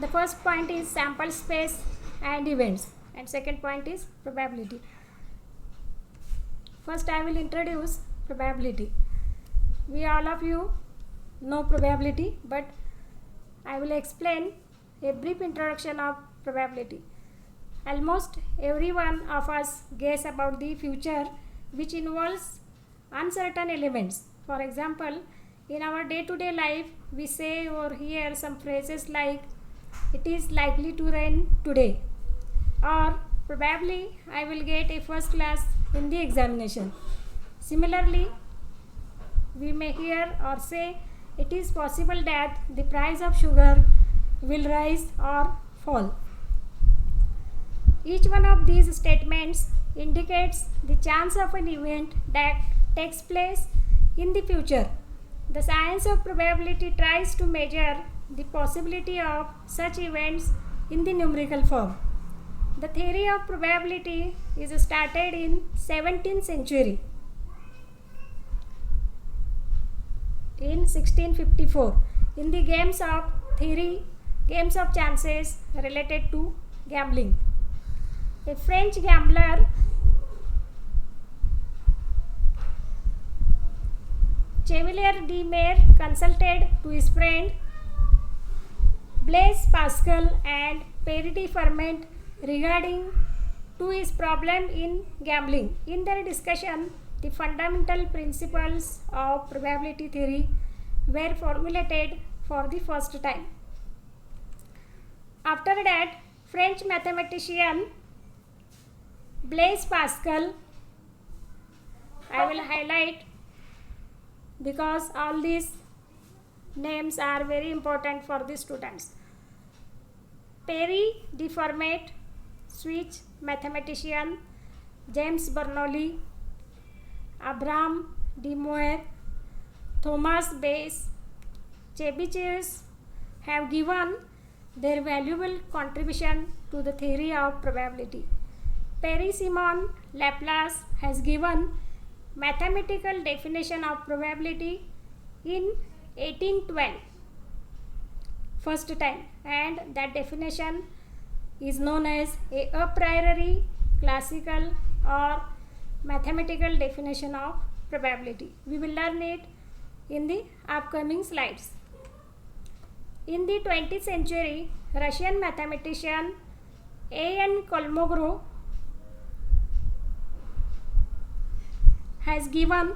The first point is sample space and events, and second point is probability. First I will introduce probability. We all of you know probability, but I will explain a brief introduction of probability. Almost every one of us guess about the future which involves uncertain elements. For example, in our day-to-day life, we say or hear some phrases like it is likely to rain today, or probably I will get a first class in the examination. Similarly, we may hear or say it is possible that the price of sugar will rise or fall. Each one of these statements indicates the chance of an event that takes place in the future. The science of probability tries to measure the possibility of such events in the numerical form. The theory of probability is started in 17th century. In 1654, in the games of chances related to gambling. A French gambler, Chevalier de Mere, consulted to his friend Blaise Pascal and Pierre de Fermat regarding to his problem in gambling. In their discussion, the fundamental principles of probability theory were formulated for the first time. After that, French mathematician Blaise Pascal, I will highlight because all these names are very important for the students. Pierre de Fermat, Swiss mathematician, James Bernoulli, Abraham de Moivre, Thomas Bayes, Chebyshev have given their valuable contribution to the theory of probability. Pierre-Simon Laplace has given mathematical definition of probability in 1812 first time, and that definition is known as a priori classical or mathematical definition of probability. We will learn it in the upcoming slides. In the 20th century, Russian mathematician A.N. Kolmogorov has given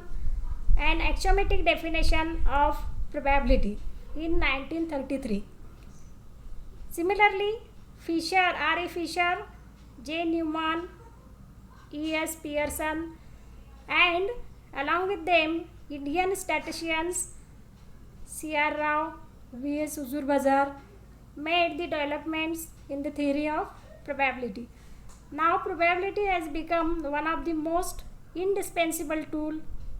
an axiomatic definition of probability in 1933. Similarly, R.A. Fisher, J. Newman, E.S. Pearson, and along with them Indian statisticians C.R. Rao, V.S. Huzur-Bazar made the developments in the theory of probability. Now probability has become one of the most indispensable tool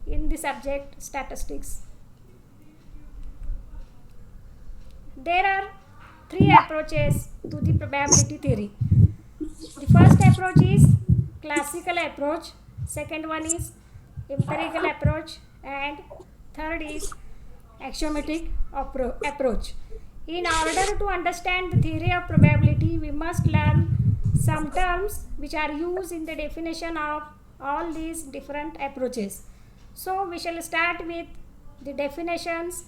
in the subject statistics. There are three approaches to the probability theory. The first approach is classical approach, second one is empirical approach, and third is axiomatic approach. In order to understand the theory of probability, we must learn some terms which are used in the definition of all these different approaches. So we shall start with the definitions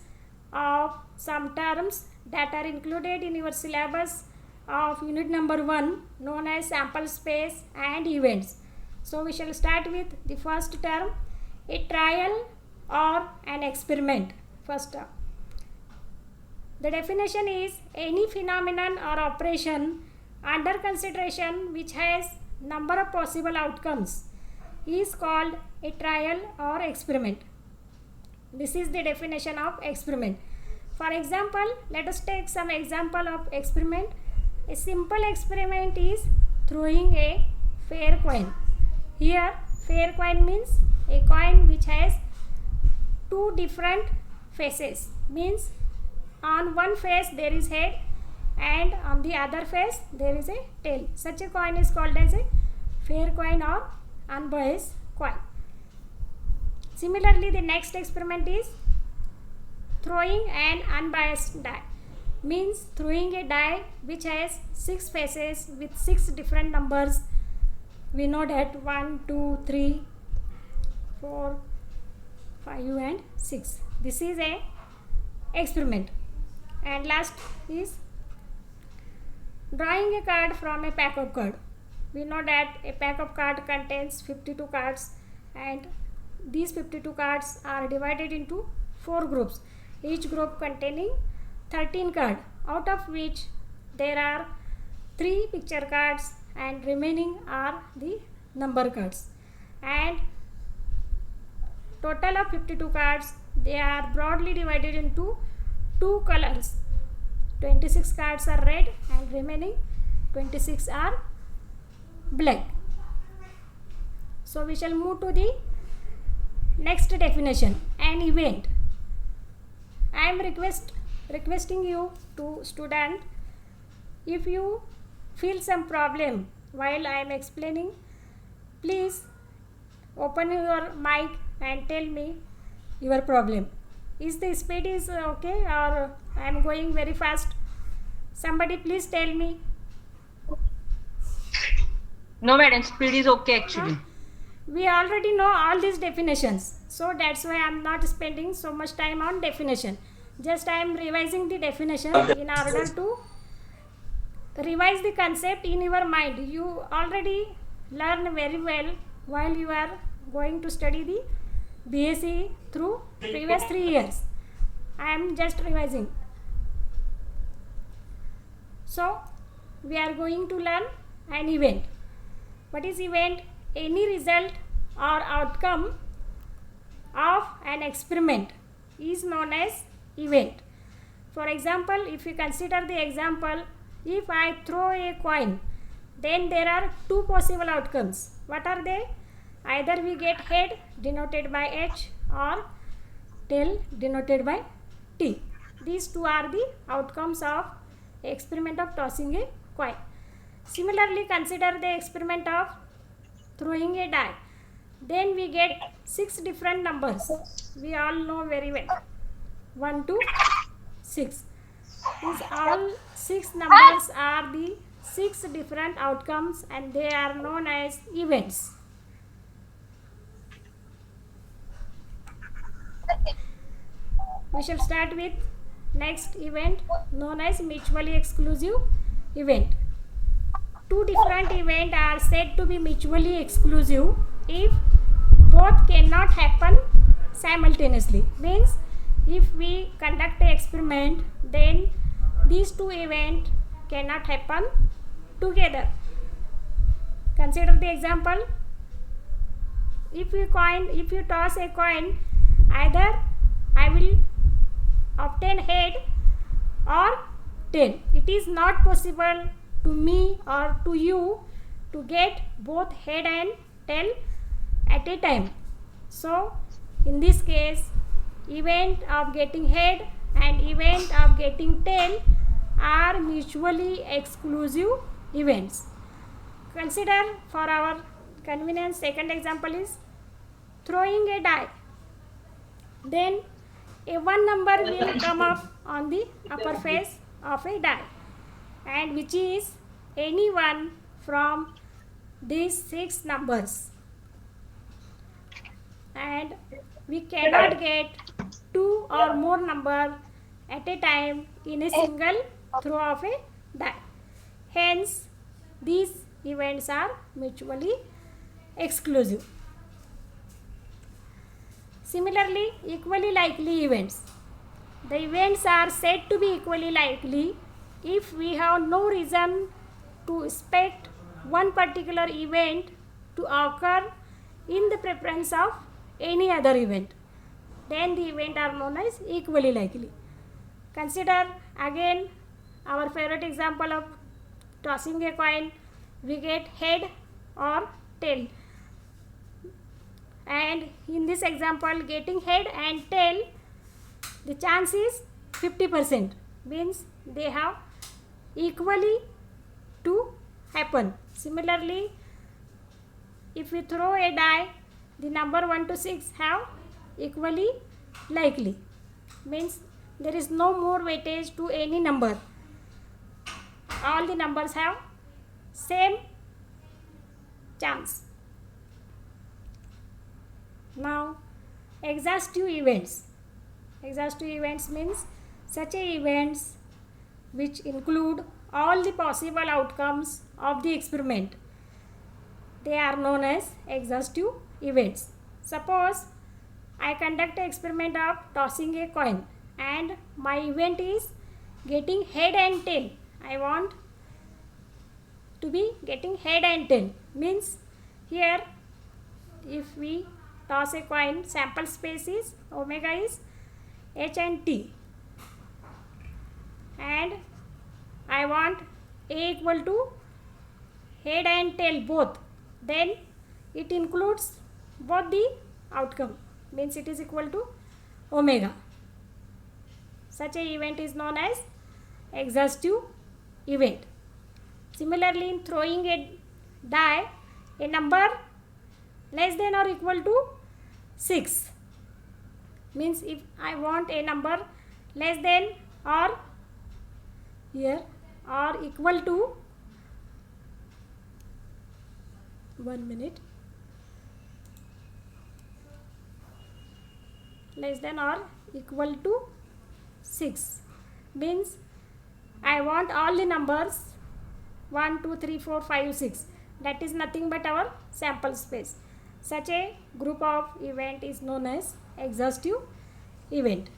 of some terms that are included in your syllabus of unit number 1, known as sample space and events. So we shall start with the first term, a trial or an experiment. First term. The definition is any phenomenon or operation under consideration which has number of possible outcomes is called a trial or experiment. This is the definition of experiment. For example, let us take some example of experiment. A simple experiment is throwing a fair coin. Here, fair coin means a coin which has two different faces. Means on one face there is head and on the other face there is a tail. Such a coin is called as a fair coin or unbiased coin. Similarly, the next experiment is throwing an unbiased die. means throwing a die which has 6 faces with 6 different numbers. We know that 1, 2, 3, 4, 5 and 6. This is a experiment. And last is drawing a card from a pack of cards. We know that a pack of cards contains 52 cards, and these 52 cards are divided into 4 groups, each group containing 13 cards, out of which there are 3 picture cards and remaining are the number cards. And total of 52 cards, they are broadly divided into 2 colors. 26 cards are red and remaining 26 are black. So we shall move to the next definition, an event. I am requesting you to student, if you feel some problem while I am explaining, please open your mic and tell me your problem. Is the speed is okay, or I am going very fast? Somebody please tell me. No, madam, speed is okay actually. We already know all these definitions, so that's why I am not spending so much time on definition. Just I am revising the definition in order to revise the concept in your mind. You already learn very well while you are going to study the BSc through previous 3 years. I am just revising. So we are going to learn an event. What is event? Any result or outcome of an experiment is known as event. For example, if you consider the example, if I throw a coin, then there are 2 possible outcomes. What are they? Either we get head denoted by H or tail denoted by T. These 2 are the outcomes of experiment of tossing a coin. Similarly, consider the experiment of throwing a die. Then we get 6 different numbers. We all know very well. 1 to 6. These all 6 numbers are the 6 different outcomes, and they are known as events. We shall start with next event known as mutually exclusive event. 2 different events are said to be mutually exclusive if both cannot happen simultaneously. Means if we conduct an experiment, then these 2 events cannot happen together. Consider the example. If you toss a coin, either I will obtain head or tail. It is not possible to me or to you to get both head and tail at a time. So in this case, event of getting head and event of getting tail are mutually exclusive events. Consider for our convenience, second example is throwing a die. Then a 1 number will come up on the upper face of a die, and which is any one from these 6 numbers, and we cannot get 2 or more number at a time in a single throw of a die. Hence these events are mutually exclusive. Similarly, equally likely events. The events are said to be equally likely if we have no reason to expect one particular event to occur in the preference of any other event. Then the events are known as equally likely. Consider again our favorite example of tossing a coin. We get head or tail. And in this example, getting head and tail, the chance is 50%. Means they have equally to happen. Similarly, if we throw a die, the number 1 to 6 have equally likely. Means there is no more weightage to any number. All the numbers have same chance. Now exhaustive events. Exhaustive events means such events which include all the possible outcomes of the experiment. They are known as exhaustive events. Suppose I conduct an experiment of tossing a coin and my event is getting head and tail. I want to be getting head and tail. Means here if we toss a coin, sample space is omega is h and t, and I want a equal to head and tail both, then it includes both the outcome, means it is equal to omega. Such a event is known as exhaustive event. Similarly, in throwing a die, a number less than or equal to 6, means if I want a number less than or here or equal to 1 minute, less than or equal to 6, means I want all the numbers 1, 2, 3, 4, 5, 6, that is nothing but our sample space. Such a group of event is known as exhaustive event.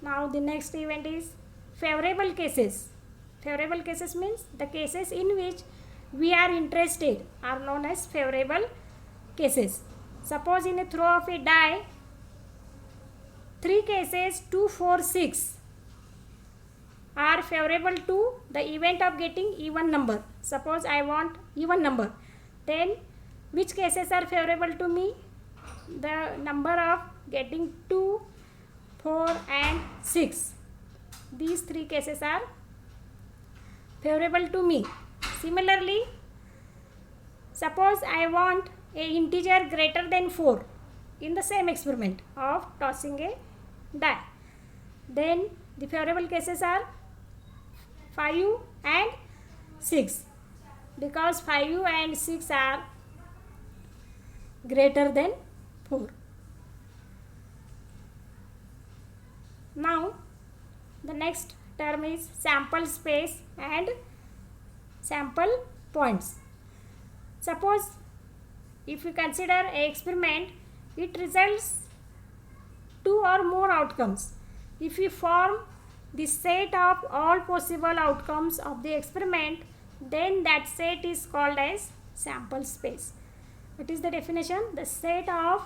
Now the next event is favorable cases. Favorable cases means the cases in which we are interested are known as favorable cases. Suppose in a throw of a die, 3 cases 2, 4, 6 are favorable to the event of getting even number. Suppose I want even number, then which cases are favorable to me? The number of getting 2, 4 and 6. These 3 cases are favorable to me. Similarly, suppose I want a integer greater than 4 in the same experiment of tossing a die, then the favorable cases are 5 and 6, because 5 and 6 are greater than 4. Now the next term is sample space and sample points. Suppose if we consider an experiment, it results 2 or more outcomes. If we form the set of all possible outcomes of the experiment, then that set is called as sample space. What is the definition? The set of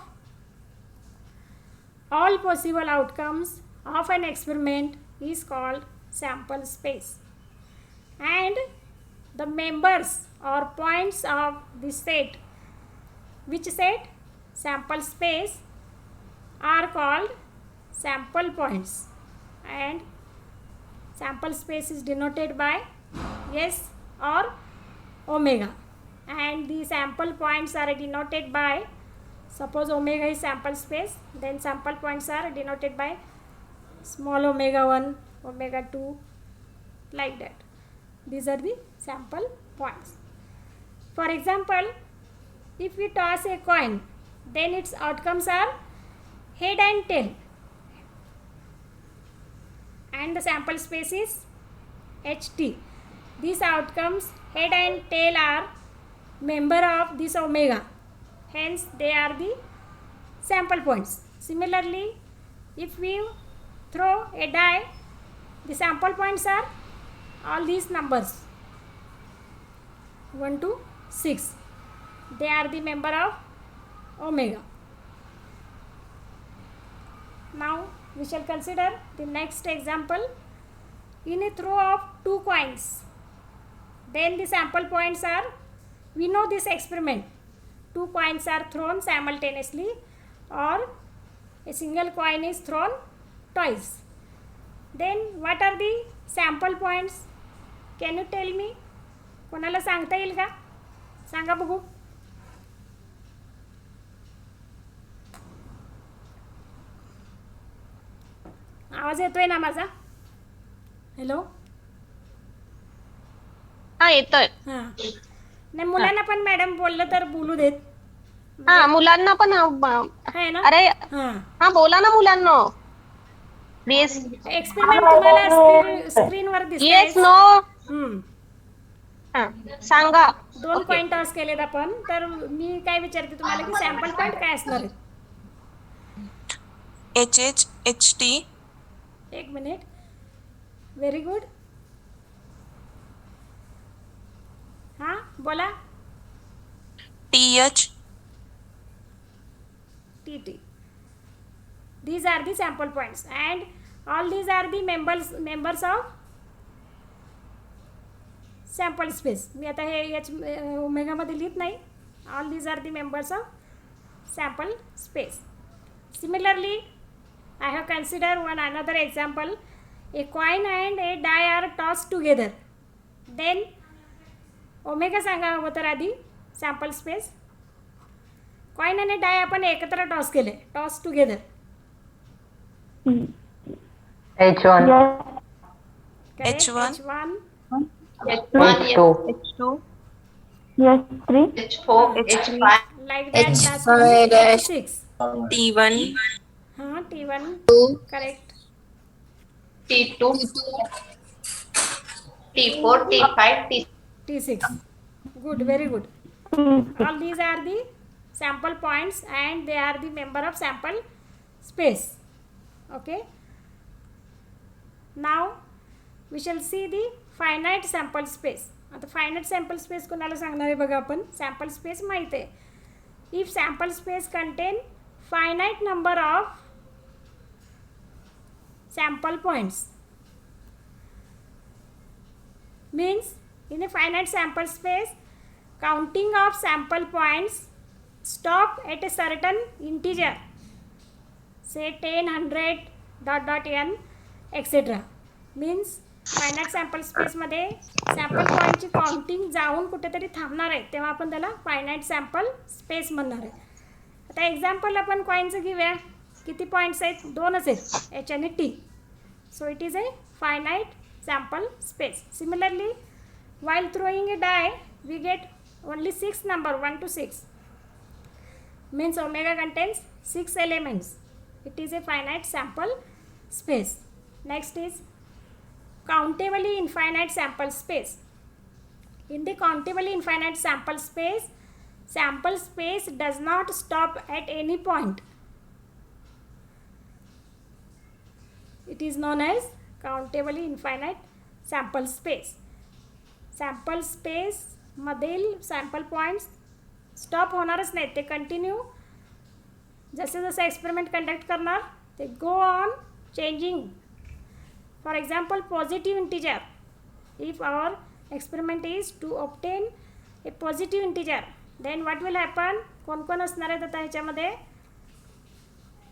all possible outcomes of an experiment is called sample space, and the members or points of the set, which set? Sample space, are called sample points, and sample space is denoted by S or omega, and the sample points are denoted by, suppose omega is sample space, then sample points are denoted by small omega 1, omega 2, like that. These are the sample points. For example, if we toss a coin, then its outcomes are head and tail, and the sample space is HT. These outcomes, head and tail, are member of this omega, hence they are the sample points. Similarly, if we throw a die, the sample points are all these numbers 1 to 6. They are the member of omega. Now we shall consider the next example. In a throw of 2 coins, then the sample points are, we know this experiment, 2 coins are thrown simultaneously or a single coin is thrown twice. Then what are the sample points? Can you tell me? कोणाला सांगता येईल का? सांगा बघू. आवाज येतोय ना माझा? Hello. हा येतोय. हां. नाही, मुलांना पण मॅडम बोललं तर बोलू देत. हा मुलांना पण आहे ना? अरे हां. हा बोला ना मुलांना. प्लीज. एक्सपेरिमेंट तुम्हाला स्क्रीनवर येस दिसतायच. नो. हम्म. हा सांगा. 2 ओके. कॉइन टॉस केलेत आपण. तर मी काय विचारते तुम्हाला की सॅम्पल पॉईंट काय असणार आहेत? HHHT एक मिनिट. Very good. हां बोला. TH TT. These are the sample points and all these are the members of sample space. मी आता हे एच ओमेगामध्ये लिहित नाही. All these are the members of sample space. Similarly, I have considered one another example. A coin and a die are tossed together. Then omega सांगा हवं तर आधी sample space. Coin आणि die आपण एकत्र टॉस केले. Toss together. H1, correct. H1 H1. H2, H2 H3, H3 Like that. Last one H5 is H6. T1 हाँ T1. Correct. T2 T4 T5 T6. Good. Very good. All these are the sample points and they are the member of sample space. Okay. Now we shall see the finite sample space. आता finite sample space कोणाला सांगणार आहे बघा आपण. Sample space माहीत आहे. If sample space contain finite number of sample points, means in a finite sample space counting of sample points stop at a certain integer, say 10, 100 dot dot n etc. means finite sample स्पेसमध्ये sample पॉईंटची counting जाऊन कुठेतरी थांबणार आहे तेव्हा आपण त्याला finite sample space म्हणणार आहे. आता एक्झाम्पल आपण कॉईनचं घेऊया. किती पॉईंट्स आहेत? 2च आहेत, एच आणि T. So it is a finite sample space. Similarly, while throwing a die, we get only 6 number, 1 to 6. Means omega contains 6 elements. It is a finite sample space. Next is countably infinite sample space. In the countably infinite sample space does not stop at any point. It is known as countably infinite sample space. Sample space मधील sample points stop होणारच नाहीत. ते continue जसे जसे experiment conduct करणार ते go on changing. For example positive integer. If our experiment is to obtain a positive integer then what will happen. कोण कोण असणार आहेत आता ह्याच्यामध्ये?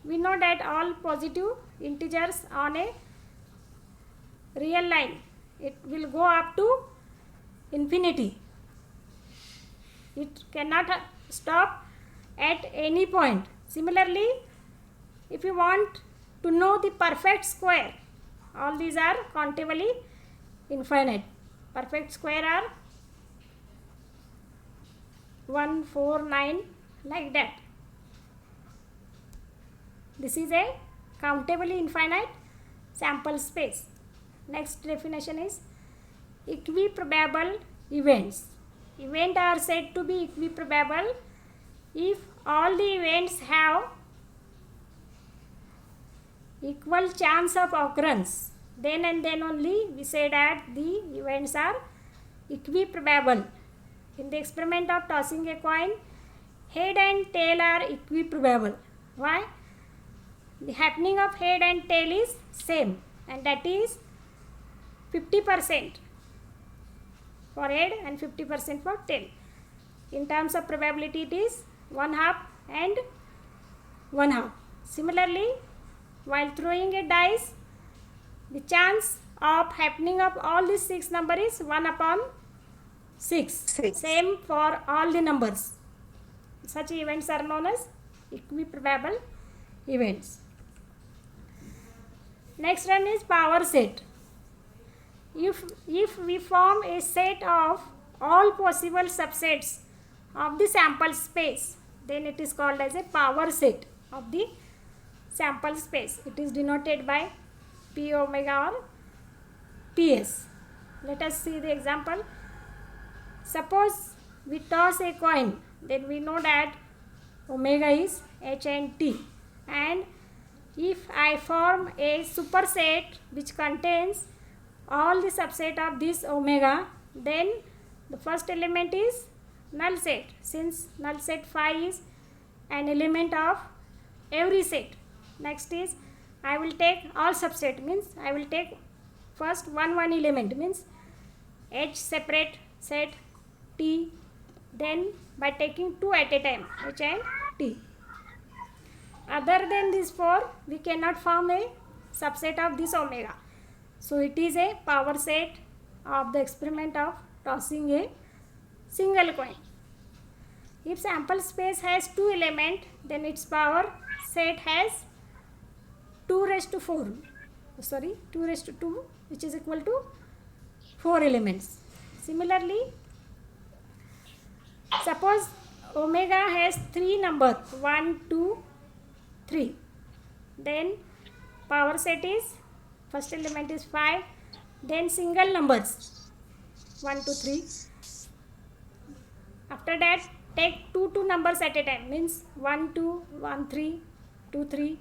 We know that all positive integers on a real line, it will go up to infinity. It cannot stop at any point. Similarly, if you want to know the perfect square, all these are countably infinite. Perfect square are 1, 4, 9 like that. This is a countably infinite sample space. Next definition is equiprobable events. Events are said to be equiprobable if all the events have equal chance of occurrence. Then and then only we say that the events are equiprobable. In the experiment of tossing a coin, head and tail are equiprobable. Why? The happening of head and tail is same, and that is 50% for head and 50% for tail. In terms of probability, it is 1/2 and 1/2. Similarly, while throwing a dice, the chance of happening of all these 6 number is 1/6. Same for all the numbers. Such events are known as equiprobable events. Next one is power set. If we form a set of all possible subsets of the sample space, then it is called as a power set of the sample space. It is denoted by P omega or PS. Let us see the example. Suppose we toss a coin, then we know that omega is H and T, and if I form a superset which contains all the subset of this omega, then the first element is null set, since null set phi is an element of every set. Next is I will take all subset, means I will take first one element, means H separate set T, then by taking two at a time, H and T. Other than these four, we cannot form a subset of this omega. So it is a power set of the experiment of tossing a single coin. If sample space has two elements, then its power set has 2 raised to 2, which is equal to 4 elements. Similarly, suppose omega has 3 numbers, 1, 2, 3. Then power set is, first element is 5, then single numbers 1, 2, 3. After that, take two numbers at a time, means 1, 2, 1, 3, 2, 3,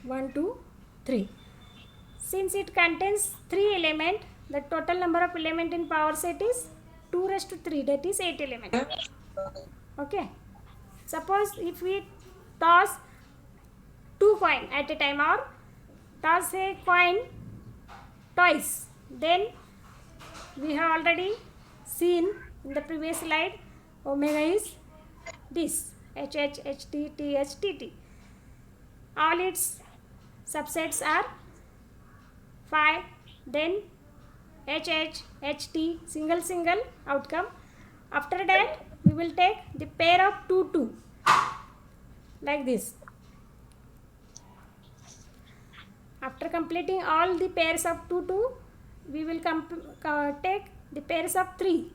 1, 2, 3. Since it contains 3 elements, the total number of elements in power set is 2 raised to 3, that is 8 elements. Okay. Suppose if we toss 2 coins at a time, or toss a coin twice, then we have already seen in the previous slide, omega is this, H, H, T, T, H, T, T. All its subsets are 5, then H, H, T, single outcome. After that, we will take the pair of 2, 2, like this. After completing all the pairs of 2, 2, we will take the pairs of 3,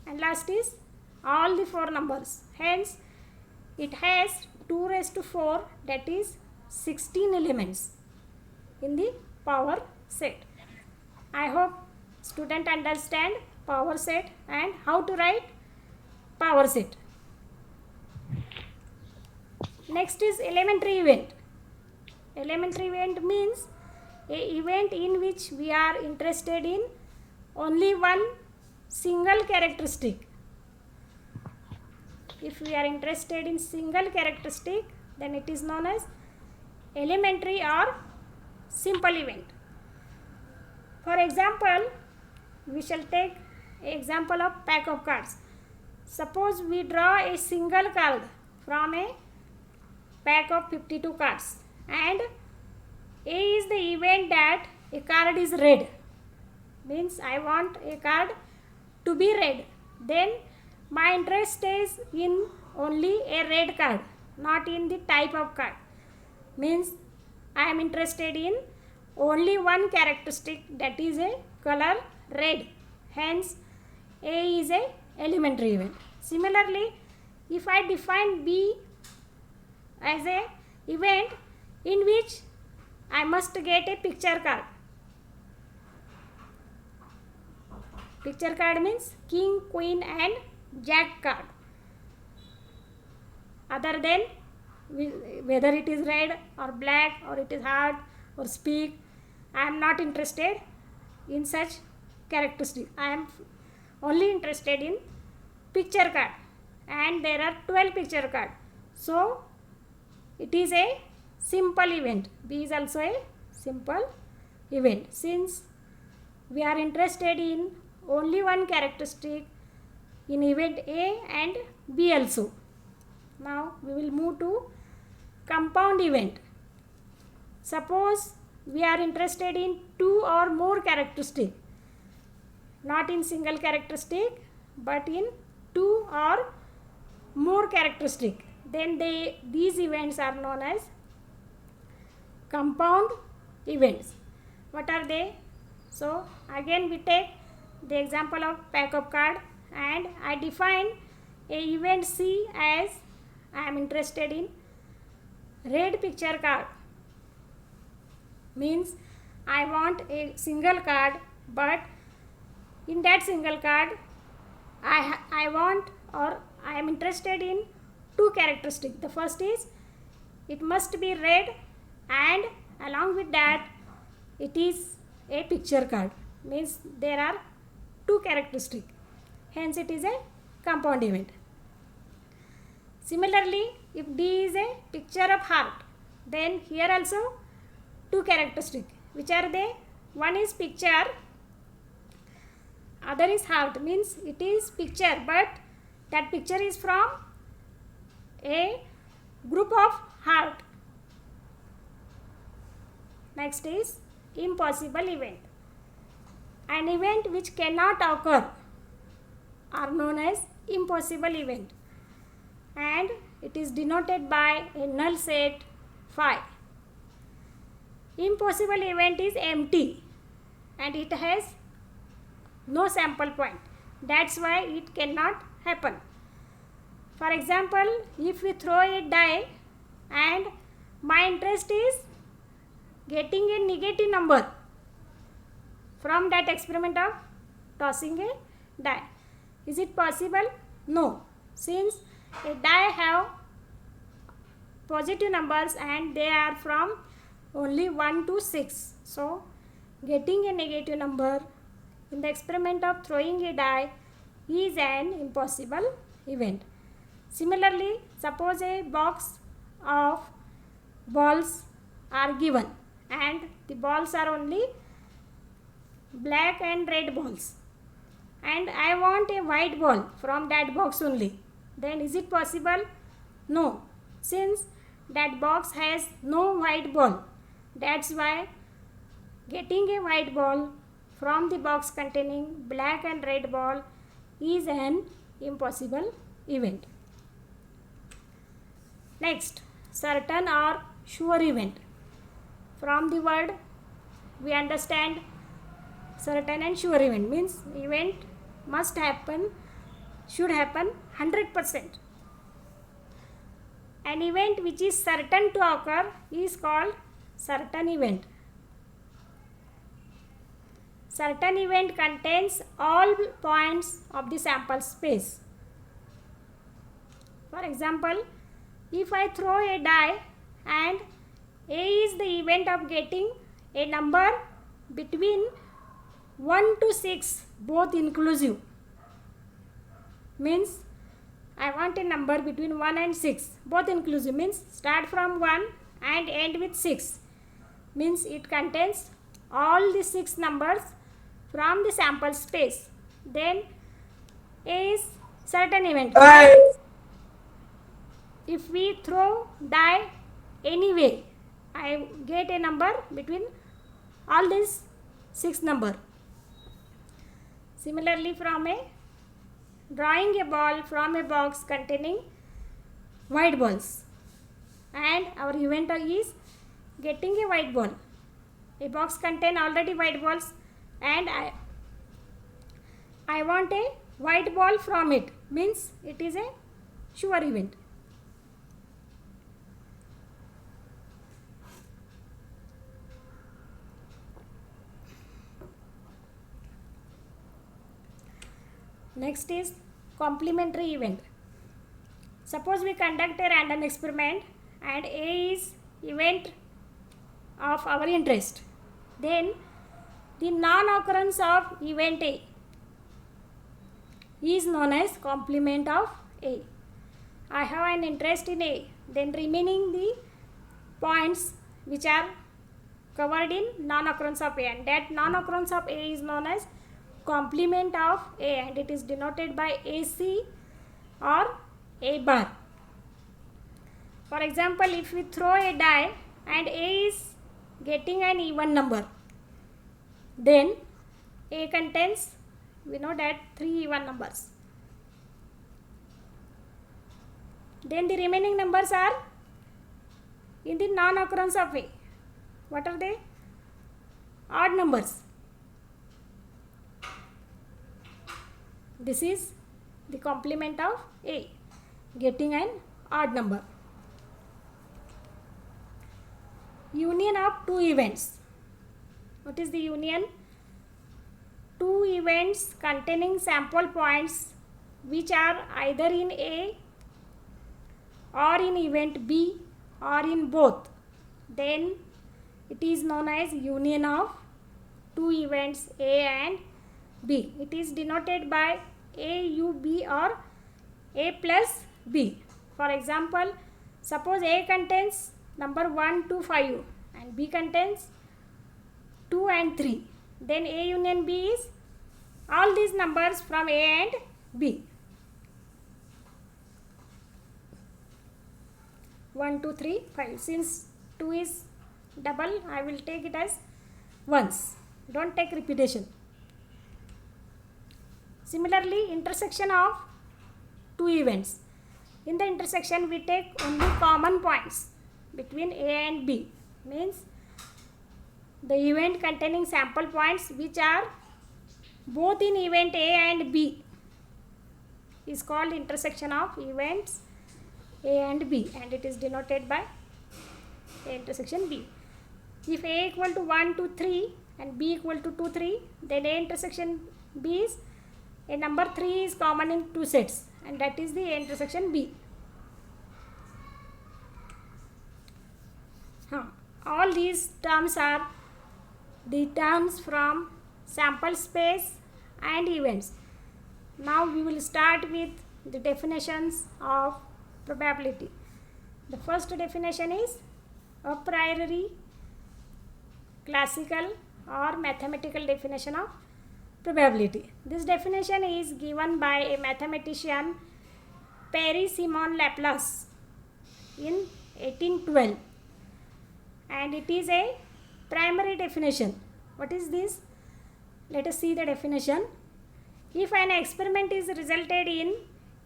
and last is all the 4 numbers. Hence, it has 2 raised to 4, that is 16 elements in the power set. I hope student understand power set and how to write power set. Next is elementary event. Elementary event means a event in which we are interested in only one single characteristic. If we are interested in single characteristic, then it is known as elementary or simple event. For example, we shall take an example of pack of cards. Suppose we draw a single card from a pack of 52 cards, and A is the event that a card is red, means I want a card to be red. Then my interest is in only a red card, not in the type of card, means I am interested in only one characteristic, that is a color red. Hence A is a elementary event. Similarly, if I define B as a event in which I must get a picture card. Picture card means king, queen and jack card. Other than whether it is red or black or it is heart or speak, I am not interested in such characteristics. I am only interested in picture card, and there are 12 picture card. So it is a simple event. B is also a simple event, since we are interested in only one characteristic in event A and B also. Now we will move to compound event. Suppose we are interested in 2 or more characteristics, not in single characteristic but in 2 or more characteristics, then these events are known as compound events. What are they? So again we take the example of pack of card, and I define a event C as I am interested in red picture card. Means I want a single card, but in that single card I want, or I am interested in two characteristics. The first is it must be red, and along with that it is a picture card. Means there are two characteristics, hence it is a compound event. Similarly, if D is a picture of heart, then here also two characteristics. Which are they? One is picture, other is heart. Means it is picture, but that picture is from a group of heart. Next is impossible event. An event which cannot occur are known as impossible event, and it is denoted by a null set phi. Impossible event is empty and it has no sample point. That's why it cannot happen. For example, if we throw a die and my interest is getting a negative number from that experiment of tossing a die. Is it possible? No. Since a die have positive numbers and they are from only 1 to 6. So, getting a negative number in the experiment of throwing a die is an impossible event. Similarly, suppose a box of balls are given and the balls are only black and red balls, and I want a white ball from that box only. Then is it possible? No, since that box has no white ball. That's why getting a white ball from the box containing black and red ball is an impossible event. Next, certain or sure event. From the word we understand certain and sure event. Means event must happen, should happen 100%. An event which is certain to occur is called certain event. Certain event contains all points of the sample space. For example, if I throw a die and A is the event of getting a number between 1 to 6, both inclusive. Means I want a number between 1 and 6, both inclusive. Means start from 1 and end with 6. Means it contains all the 6 numbers from the sample space. Then A is certain event. If we throw die anyway, I get a number between all these 6 number. Similarly, from a drawing a ball from a box containing white balls, and our event is getting a white ball. A box contain already white balls and I want a white ball from it. Means it is a sure event. Next is complementary event. Suppose we conduct a random experiment and A is event of our interest. Then the non-occurrence of event A is known as complement of A. I have an interest in A, then remaining the points which are covered in non-occurrence of A, and that non-occurrence of A is known as complement of A, and it is denoted by AC or A bar. For example, if we throw a die and A is getting an even number, then A contains, we know that, 3 even numbers. Then the remaining numbers are in the non-occurrence of A. What are they? odd numbers. This is the complement of A, getting an odd number. Union of two events. What is the union? Two events containing sample points which are either in A or in event B or in both, then it is known as union of two events A and B. It is denoted by A, U, B or A plus B. For example, suppose A contains number 1 to 5 and B contains 2 and 3. Then A union B is all these numbers from A and B. 1, 2, 3, 5. Since 2 is double, I will take it as ones. Don't take repetition. Similarly, intersection of two events. In the intersection, we take only common points between A and B. Means the event containing sample points which are both in event A and B is called intersection of events A and B, and it is denoted by A intersection B. If A equal to 1 to 3 and B equal to 2, 3, then A intersection B is a number 3 is common in two sets, and that is the A intersection B. All these terms are the terms from sample space and events. Now we will start with the definitions of probability. The first definition is a priori, classical or mathematical definition of probability. This definition is given by a mathematician Pierre-Simon Laplace in 1812, and it is a primary definition. What is this? Let us see the definition. If an experiment is resulted in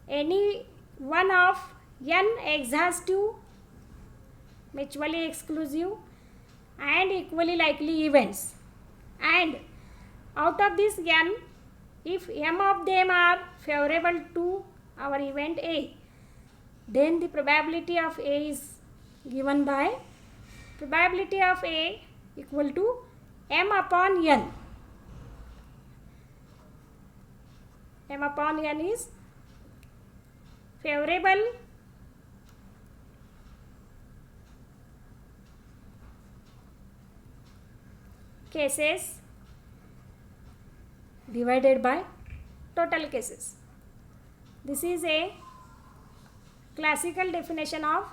any one of n exhaustive, mutually exclusive and equally likely events, and out of this n, if m of them are favorable to our event A, then the probability of A is given by probability of A equal to m upon n. M upon n is favorable cases divided by total cases. This is a classical definition of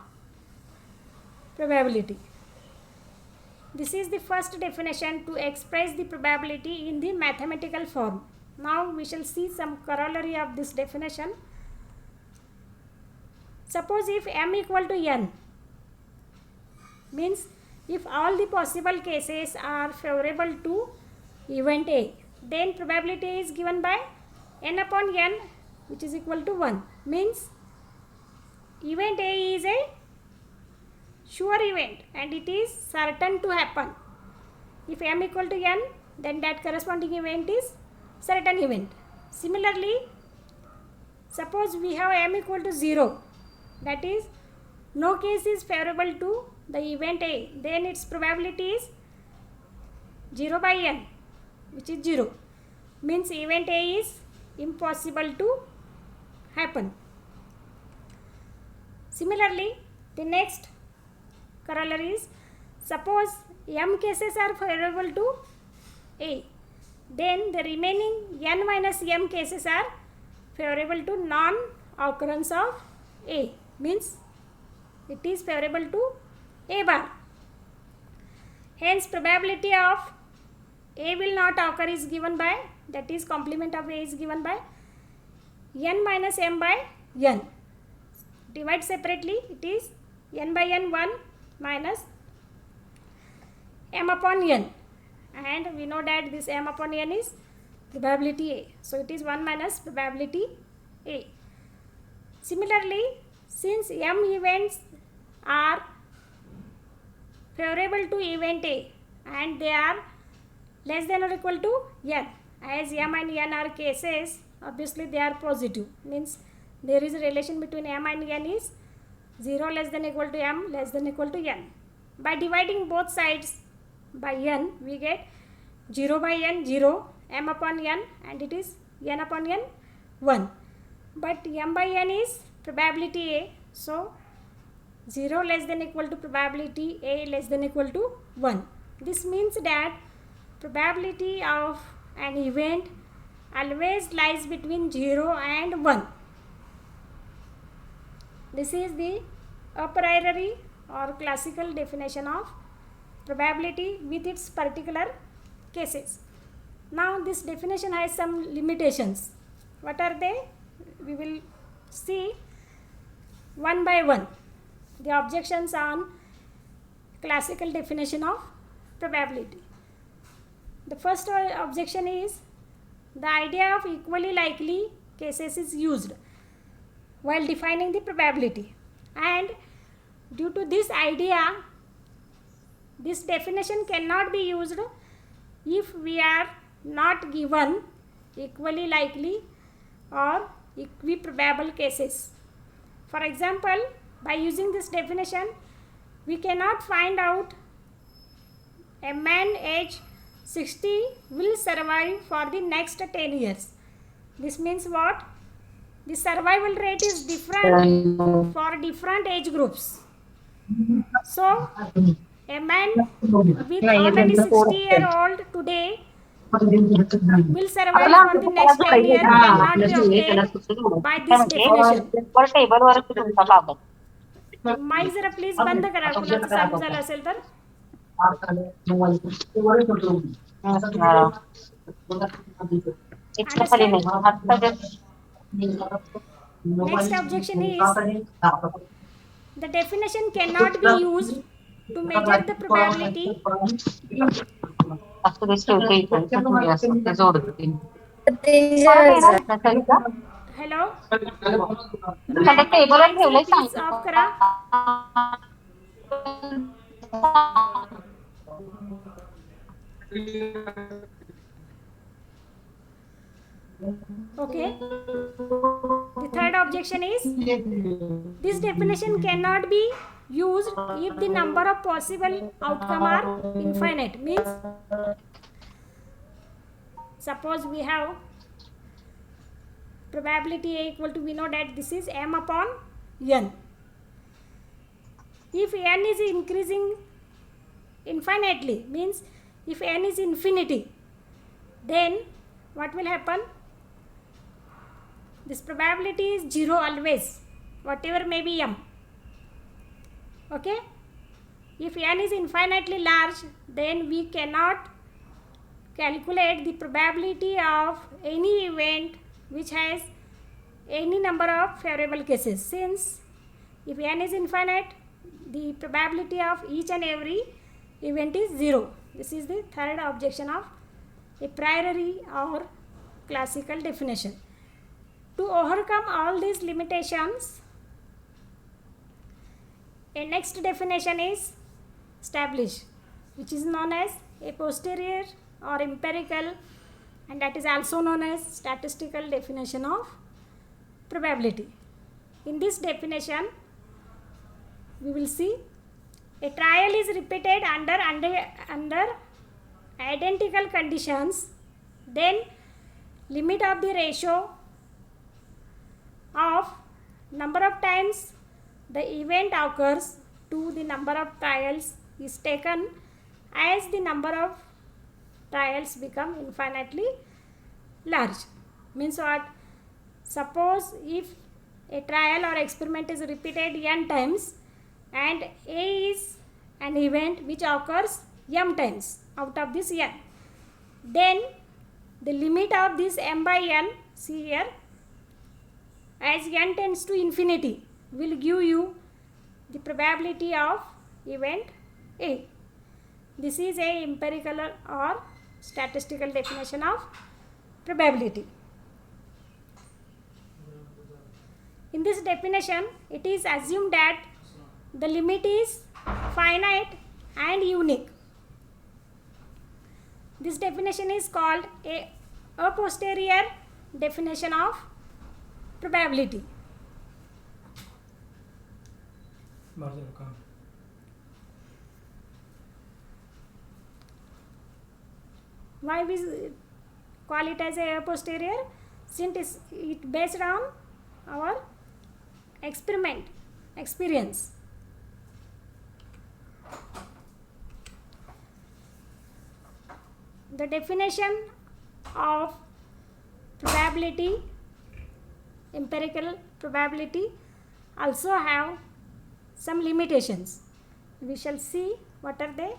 probability. This is the first definition to express the probability in the mathematical form. Now we shall see some corollary of this definition. Suppose if m equal to n, means if all the possible cases are favorable to event A, then probability is given by n upon n, which is equal to 1. Means event A is a sure event and it is certain to happen. If m equal to n, then that corresponding event is certain event. Similarly, suppose we have m equal to 0, that is no case is favorable to the event A, then its probability is 0 by n, which is 0. Means event A is impossible to happen. Similarly, the next corollary is, suppose m cases are favorable to A, then the remaining n minus m cases are favorable to non-occurrence of A. Means it is favorable to A bar. Hence probability of A will not occur is given by, that is complement of A is given by n minus m by n. Divide separately, it is n by n 1 minus m upon n, and we know that this m upon n is probability A. So it is 1 minus probability A. Similarly, since m events are favorable to event A and they are less than or equal to n. As m and n are cases, obviously they are positive, means there is a relation between m and n is 0 less than equal to m less than equal to n. By dividing both sides by n, we get 0 by n 0, m upon n, and it is n upon n 1. But m by n is probability a, so 0 less than equal to probability a less than equal to 1. This means that probability of an event always lies between 0 and 1. This is the a priori or classical definition of probability with its particular cases. Now this definition has some limitations. What are they? We will see one by one the objections on classical definition of probability. The first objection is the idea of equally likely cases is used while defining the probability, and due to this idea, this definition cannot be used if we are not given equally likely or equiprobable cases. For example, by using this definition, we cannot find out a man age 60 will survive for the next 10 years. This means what? The survival rate is different for different age groups. So, a man with already 60-year-old today will survive for the next 10 years cannot be obtained by this definition. Mic जरा please बंद करा, कुणाचं चालू झालं असेल तर. Next objection is the definition cannot be used to measure the probability. Hello. Please off करा. Okay. The third objection is this definition cannot be used if the number of possible outcome are infinite. Means suppose we have probability A equal to, we know that this is m upon n. If n is increasing infinitely, means if n is infinity, then what will happen? This probability is 0 always, whatever may be m. Okay? If n is infinitely large, then we cannot calculate the probability of any event which has any number of favorable cases. Since if n is infinite, the probability of each and every event is 0. This is the third objection of a priori or classical definition. To overcome all these limitations, a next definition is established, which is known as a posterior or empirical, and that is also known as statistical definition of probability. In this definition, we will see a trial is repeated under identical conditions, then limit of the ratio of number of times the event occurs to the number of trials is taken as the number of trials become infinitely large. Means what? Suppose if a trial or experiment is repeated n times and A is an event which occurs m times out of this n, then the limit of this m by n, see here, as n tends to infinity, will give you the probability of event A. This is a empirical or statistical definition of probability. In this definition, it is assumed that the limit is finite and unique. This definition is called a posterior definition of probability. Why we call it as a posterior? Since it based on our experience. The definition of probability, empirical probability, also have some limitations. We shall see what are they.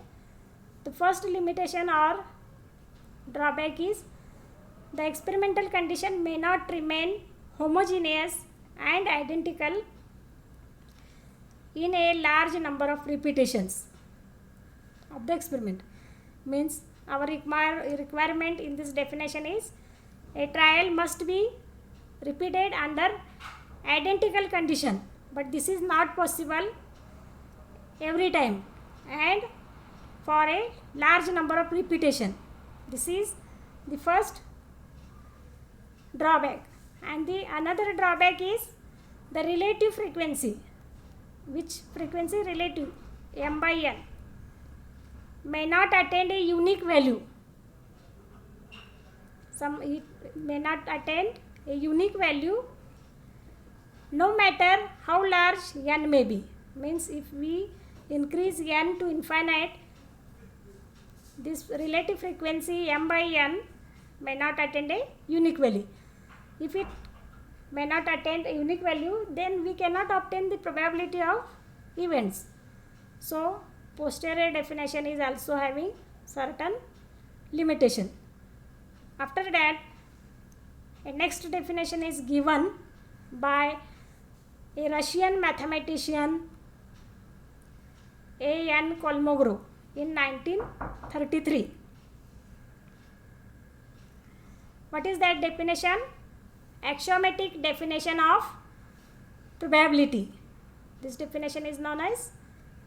The first limitation or drawback is the experimental condition may not remain homogeneous and identical in a large number of repetitions of the experiment. Means our requirement in this definition is a trial must be repeated under identical condition, but this is not possible every time and for a large number of repetition. This is the first drawback. And the another drawback is the relative frequency. Which frequency? Relative, m by n, may not attain a unique value. It may not attain a unique value no matter how large n may be. Means if we increase n to infinite, this relative frequency m by n may not attain a unique value. If it may not attain a unique value, then we cannot obtain the probability of events. So posterior definition is also having certain limitation. After that, a next definition is given by a Russian mathematician A.N. Kolmogorov in 1933. What is that definition? Axiomatic definition of probability. This definition is known as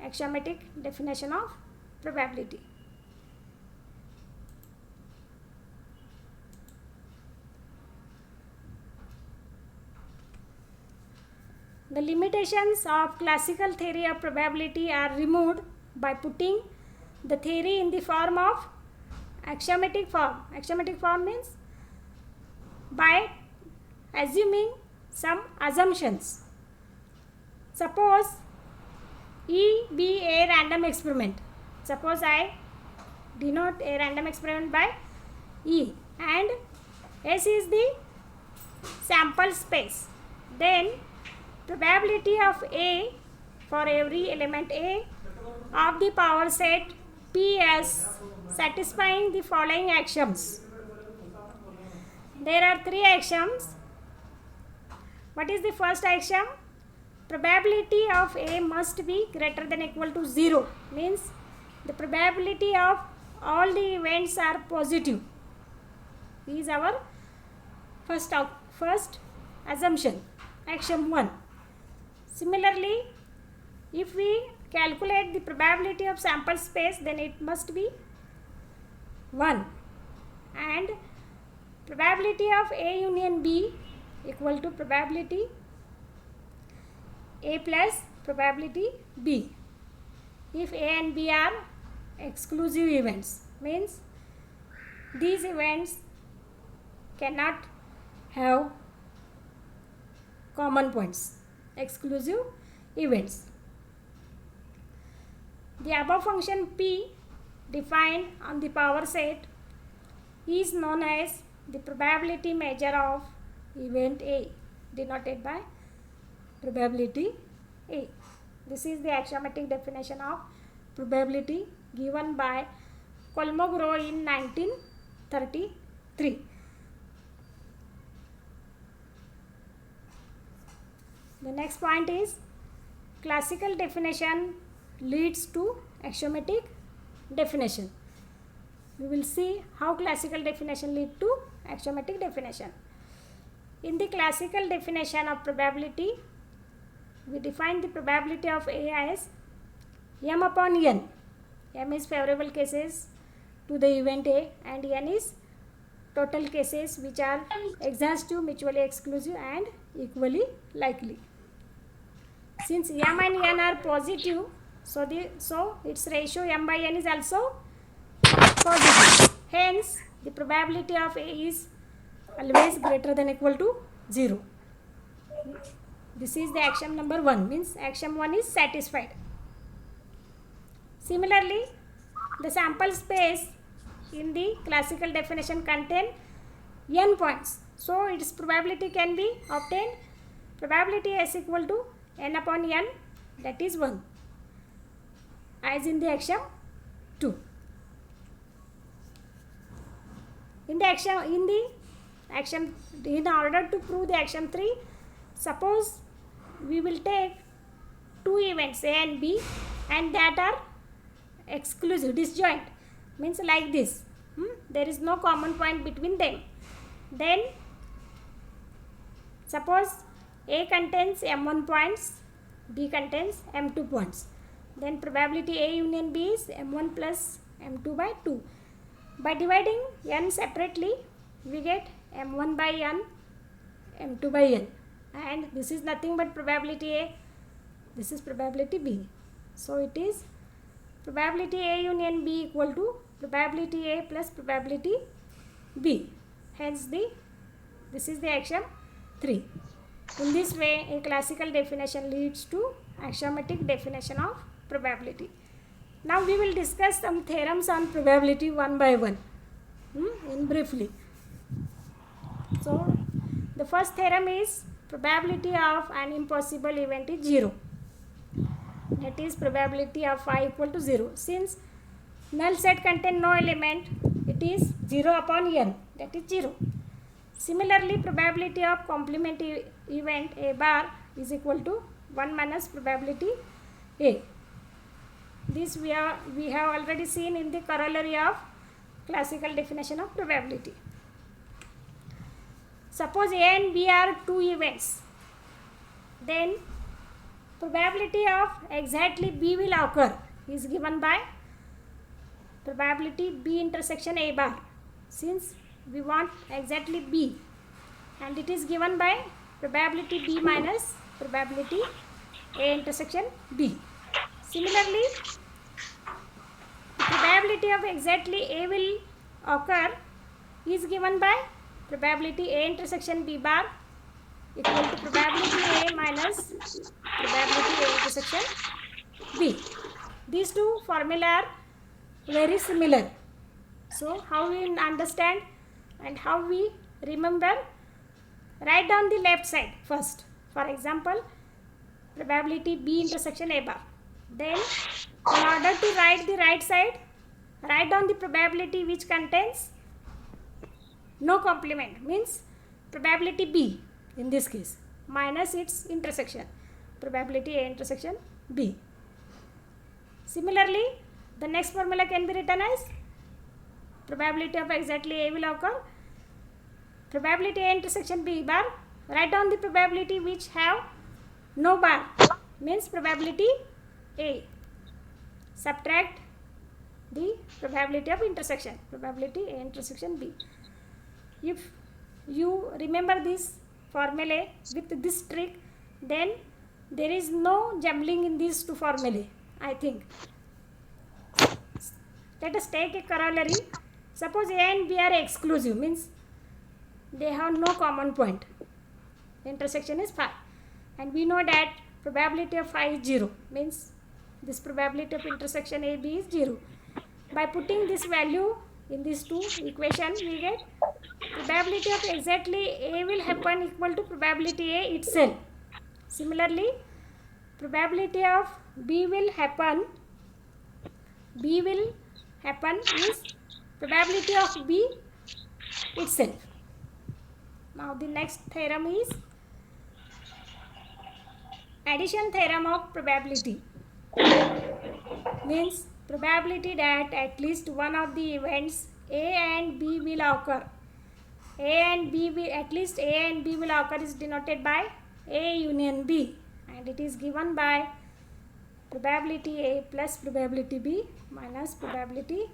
axiomatic definition of probability. The limitations of classical theory of probability are removed by putting the theory in the form of axiomatic form. Axiomatic form means by assuming some assumptions. Suppose E be a random experiment. Suppose I denote a random experiment by E and S is the sample space. Then probability of A for every element A of the power set Ps satisfying the following axioms. There are three axioms. What is the first axiom? Probability of A must be greater than or equal to 0. Means the probability of all the events are positive. This is our first assumption, axiom 1. Similarly, if we calculate the probability of sample space, then it must be 1, and probability of A union B equal to probability A plus probability B. If A and B are exclusive events, means these events cannot have common points, exclusive events. The above function P defined on the power set is known as the probability measure of event A, denoted by probability A. This is the axiomatic definition of probability given by Kolmogorov in 1933. The next point is classical definition leads to axiomatic definition. We will see how classical definition lead to axiomatic definition. In the classical definition of probability, we define the probability of A as m upon n. M is favorable cases, to the event A, and n is total cases which are exhaustive, mutually exclusive and equally likely. Since m and n are positive, so its ratio m by n is also positive. Hence, the probability of A is always greater than equal to 0. This is the axiom number 1, means axiom 1 is satisfied. Similarly, the sample space in the classical definition contain n points. So, its probability can be obtained. Probability S equal to n upon n, that is 1, as in the axiom 2. In order to prove the axiom 3, suppose we will take two events A and B, and that are exclusive, disjoint, means like this. There is no common point between them. Then suppose A contains m1 points, B contains m2 points. Then probability A union B is m1 plus m2 by 2. By dividing n separately, we get m1 by n, m2 by n, and this is nothing but probability A, this is probability B. So it is probability A union B equal to probability A plus probability B. Hence this is the axiom 3. In this way, a classical definition leads to axiomatic definition of probability. Now we will discuss some theorems on probability one by one, in briefly. So the first theorem is probability of an impossible event is 0. That is probability of phi equal to 0. Since null set contain no element, it is 0 upon n, that is 0. Similarly, probability of complement event A bar is equal to 1 minus probability A. This we have already seen in the corollary of classical definition of probability. Suppose A and B are two events, then probability of exactly B will occur is given by probability B intersection A bar. Since we want exactly B, and it is given by probability B minus probability A intersection B. Similarly, the probability of exactly A will occur is given by probability A intersection B bar equal to probability A minus probability A intersection B. These two formula are very similar. So how we understand and how we remember? Write down the left side first. For example, probability B intersection A bar. Then in order to write the right side, write down the probability which contains no complement, means probability B in this case, minus its intersection, probability A intersection B. Similarly, the next formula can be written as probability of exactly A will occur, probability A intersection B bar, write down the probability which have no bar, means probability A, subtract the probability of intersection, probability A intersection B. If you remember this formula with this trick, then there is no jumbling in these two formulae, I think. Let us take a corollary. Suppose A and B are exclusive, means they have no common point, intersection is phi, and we know that probability of phi is 0, means this probability of intersection A B is 0. By putting this value in these two equations, we get probability of exactly A will happen equal to probability A itself. Similarly, probability of B will happen is probability of B itself. Now the next theorem is addition theorem of probability, means probability that at least one of the events A and B will occur. At least A and B will occur is denoted by A union B, and it is given by probability A plus probability B minus probability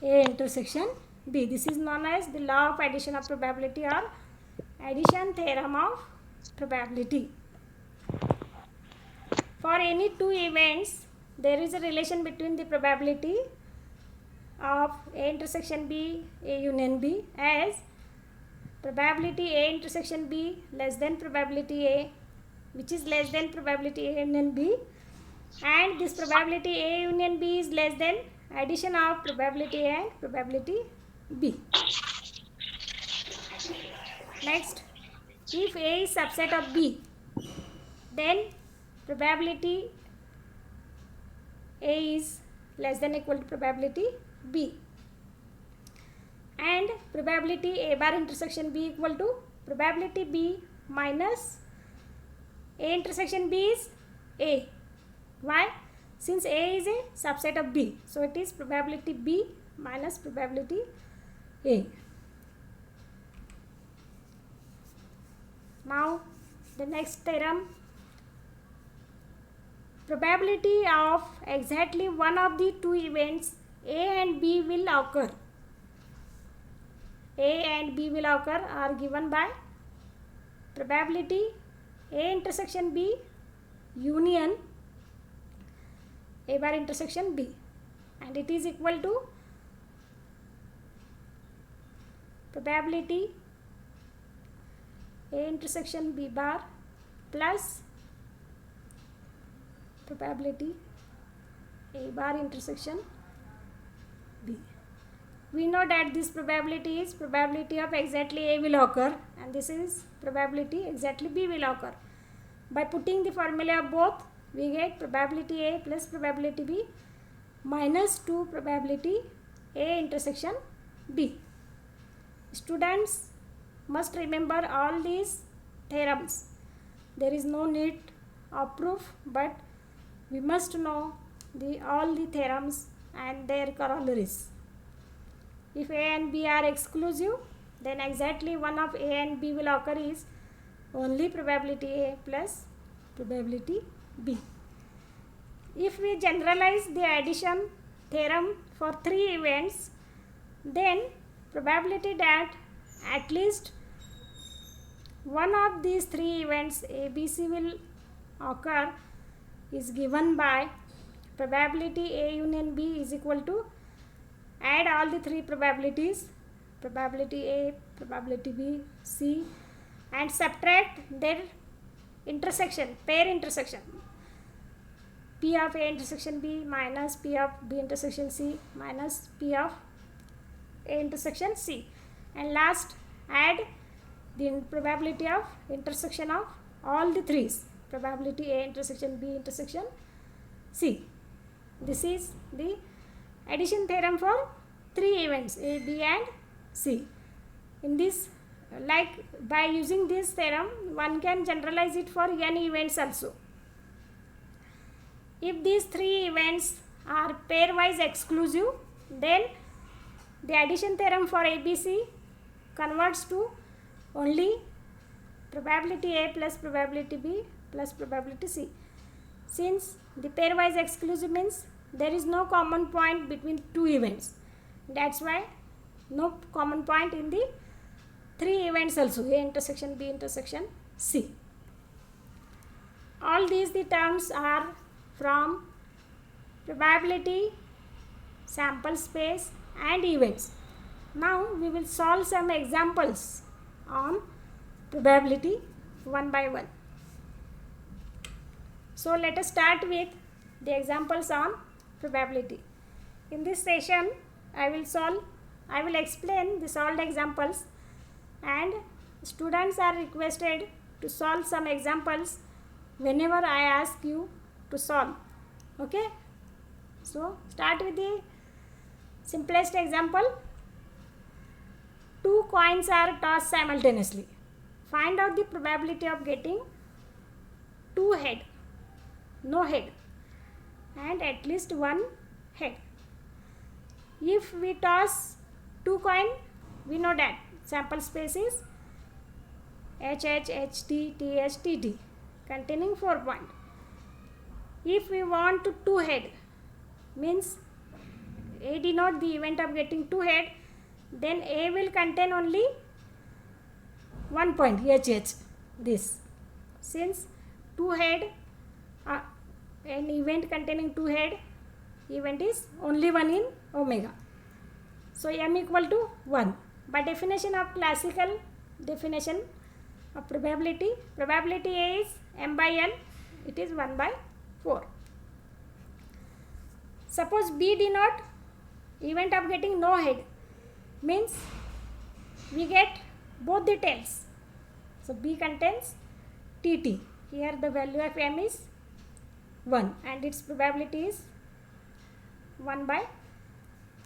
A intersection B. This is known as the law of addition of probability or addition theorem of probability. For any two events, there is a relation between the probability of A intersection B, A union B, as probability A intersection B less than probability A, which is less than probability A union B, and this probability A union B is less than addition of probability A and probability B. Next, if A is subset of B, then probability A is less than equal to probability B, and probability A bar intersection B equal to probability B minus A intersection B is A. Why? Since A is a subset of B, so it is probability B minus probability A. Now the next theorem, probability of exactly one of the two events A and B will occur. A and B will occur are given by probability A intersection B union A bar intersection B, and it is equal to probability A intersection B bar plus probability A bar intersection B. We know that this probability is probability of exactly A will occur, and this is probability exactly B will occur. By putting the formula of both, we get probability A plus probability B minus 2 probability A intersection B. Students must remember all these theorems. There is no need of proof, but we must know all the theorems and their corollaries. If A and B are exclusive, then exactly one of A and B will occur is only probability A plus probability B. If we generalize the addition theorem for three events, then probability that at least one of these three events ABC will occur is given by probability A union B is equal to add all the three probabilities, probability A, probability B, C, and subtract their intersection, pair intersection, P of A intersection B minus P of B intersection C minus P of A intersection C, and last add the probability of intersection of all the threes, probability A intersection B intersection C. This is the addition theorem for three events A, B and C. In this, like by using this theorem, one can generalize it for n events also. If these three events are pairwise exclusive, then the addition theorem for ABC converts to only probability A plus probability B plus probability C. Since the pairwise exclusive means there is no common point between two events, that's why no common point in the three events also, A intersection B intersection C. All these the terms are from probability, sample space and events. Now we will solve some examples on probability one by one. So let us start with the examples on probability. In this session I will explain the solved examples, and students are requested to solve some examples whenever I ask you to solve. Okay, so start with the simplest example. Two coins are tossed simultaneously. Find out the probability of getting two head, no head, and at least one head. If we toss two coins, we know that sample space is HH, HT, TH, TT containing 4 points. If we want two head, means A denote the event of getting 2 head, then A will contain only 1 point HH. This, since 2 head, an event containing 2 head, event is only 1 in omega. So m equal to 1. By definition of classical definition of probability, probability A is m by n, it is 1 by 4. Suppose B denote event of getting no head, means we get both the tails. So B contains TT. Here the value of m is 1 and its probability is 1 by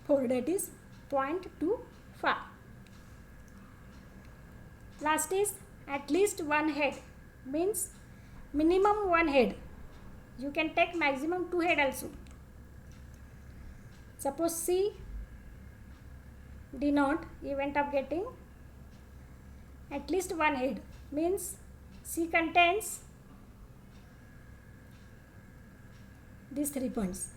4, that is 0.25. Last is at least one head, means minimum one head. You can take maximum 2 head also. Suppose C denote event of getting at least one head, means C contains these 3 points.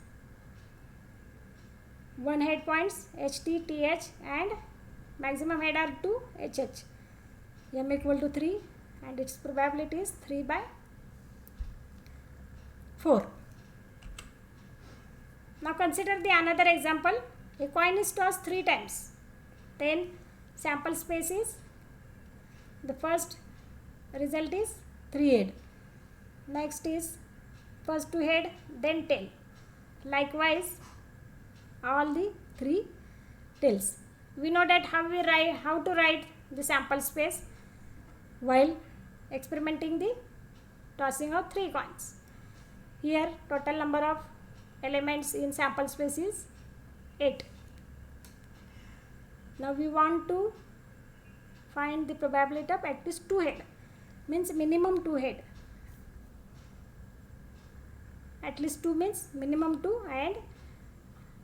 One head points HT, TH and maximum head are 2 HH. M equal to 3 and its probability is 3 by 4. Now consider the another example. A coin is tossed 3 times. Then sample space is, the first result is 3 head. Next is first 2 head, then tail. Likewise all the 3 tails. We know that how to write the sample space while experimenting the tossing of 3 coins. Here total number of elements in sample space is 8. Now we want to find the probability of at least 2 head, means minimum 2 head. At least 2 means minimum 2 and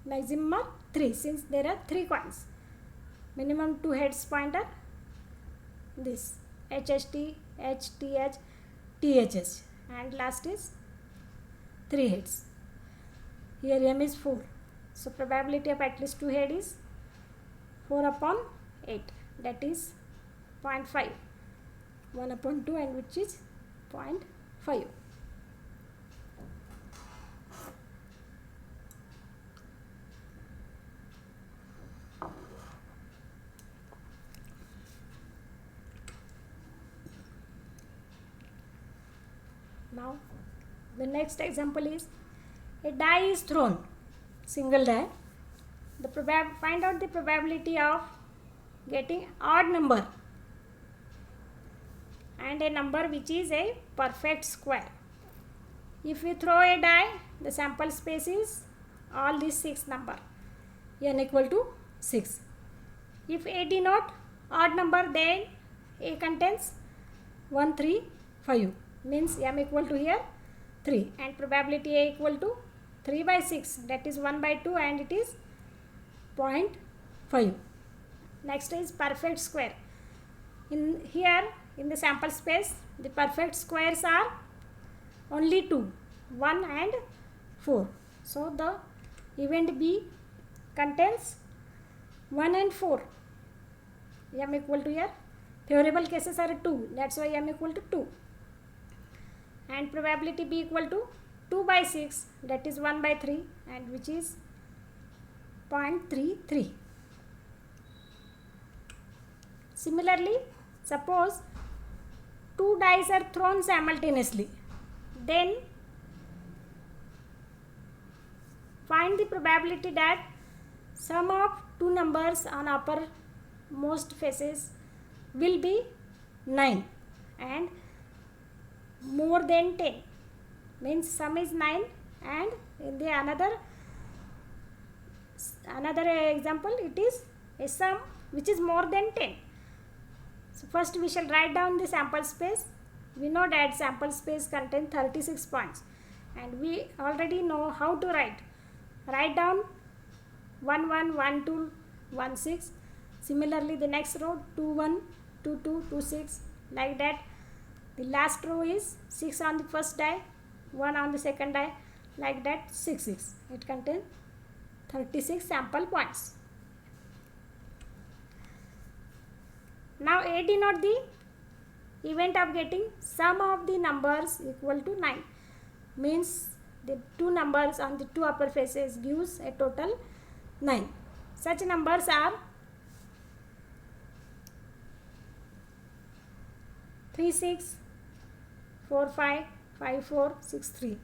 maximum are 3, since there are 3 coins. Minimum 2 heads point are this HHT, HTH, THH and last is 3 heads. Here m is 4. So probability of at least 2 head is 4 upon 8, that is 0.5. 1 upon 2 and which is 0.5. Now the next example is a die is thrown, single die. Find out the probability of getting odd number and a number which is a perfect square. If you throw a die, the sample space is all these 6 number, n equal to 6. If A denote odd number, then A contains 1, 3, 5, means m equal to here 3 and probability A equal to 3 by 6, that is 1 by 2 and it is 0.5. Next is perfect square. In the sample space, the perfect squares are only 2, 1 and 4. So the event B contains 1 and 4. M equal to here, favorable cases are 2, that's why m equal to 2. And probability B equal to 2 by 6, that is 1 by 3 and which is 0.33. Similarly, suppose 2 dice are thrown simultaneously, then find the probability that sum of 2 numbers on uppermost faces will be 9 and more than 10, means sum is 9 and in the another example it is a sum which is more than 10. So first we shall write down the sample space. We know that sample space contains 36 points and we already know how to write down 1 1 1 2 1 6. Similarly the next row 2 1 2 2 2 6, like that. The last row is 6 on the first die, 1 on the second die, like that 6 6. It contains 36 sample points. Now A denote the event of getting sum of the numbers equal to 9. Means the two numbers on the two upper faces gives a total 9. Such numbers are 3 6, 4 5, 5 4, 6 3.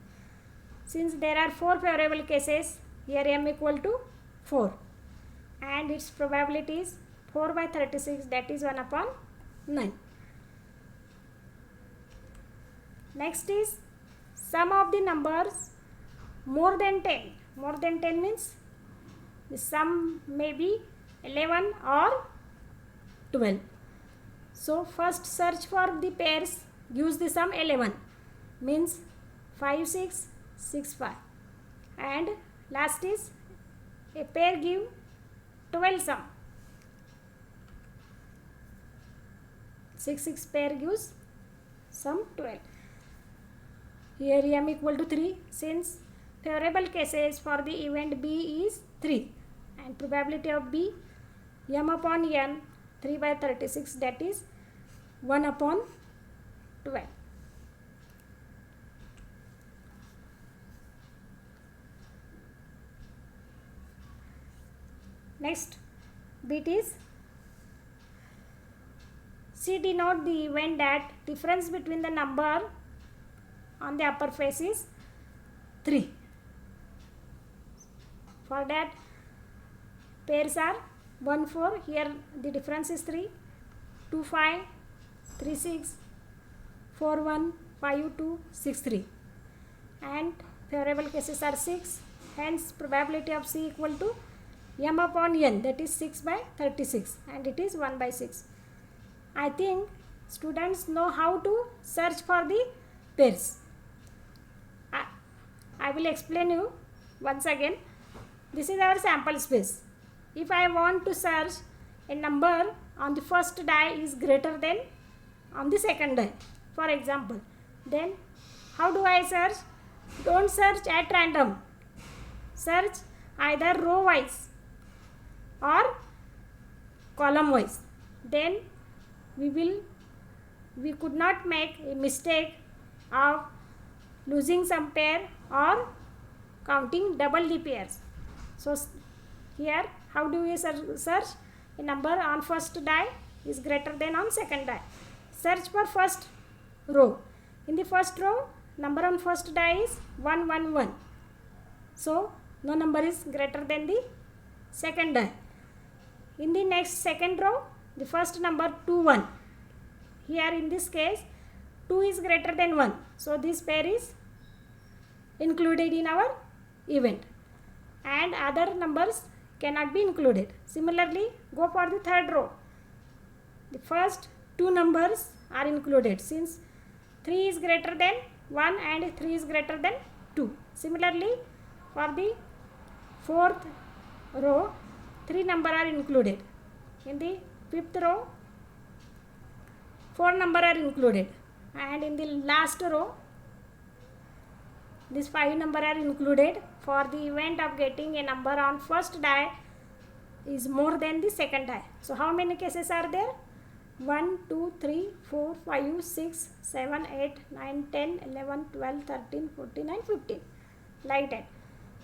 Since there are 4 favorable cases, here m equal to 4 and its probability is 4 by 36, that is 1 upon 9. Next is sum of the numbers more than 10. More than 10 means the sum may be 11 or 12. So first search for the pairs gives the sum 11, means 5 6, 6 5, and last is a pair give 12 sum. 6 6 pair gives sum 12. Here m equal to 3, since favorable cases for the event B is 3 and probability of B m upon n 3 by 36, that is 1 upon 12. Next bit is C denote the event that difference between the number on the upper face is 3. For that pairs are 1 4, here the difference is 3, 2 5, 3 6, 4 1, 5 2, 6 3, and favorable cases are 6, hence probability of C equal to m upon n, that is 6 by 36, and it is 1 by 6. I think students know how to search for the pairs. I will explain you once again. This is our sample space. If I want to search a number on the first die is greater than on the second die, for example, then how do I search? Don't search at random. Search either row wise or column wise. Then we could not make a mistake of losing some pair or counting double the pairs. So here how do we search? A number on first die is greater than on second die. Search for first row. In the first row, number on first die is 1 1 1. So no number is greater than the second die. In the next second row, the first number 2 1. Here in this case 2 is greater than 1. So this pair is included in our event and other numbers cannot be included. Similarly, go for the third row. The first two numbers are included since 3 is greater than 1 and 3 is greater than 2. Similarly, for the fourth row, 3 number are included. In the fifth row, 4 number are included, and in the last row, these 5 number are included for the event of getting a number on first die is more than the second die. So how many cases are there? 1 2 3 4 5 6 7 8 9 10 11 12 13 14 and 15, like that.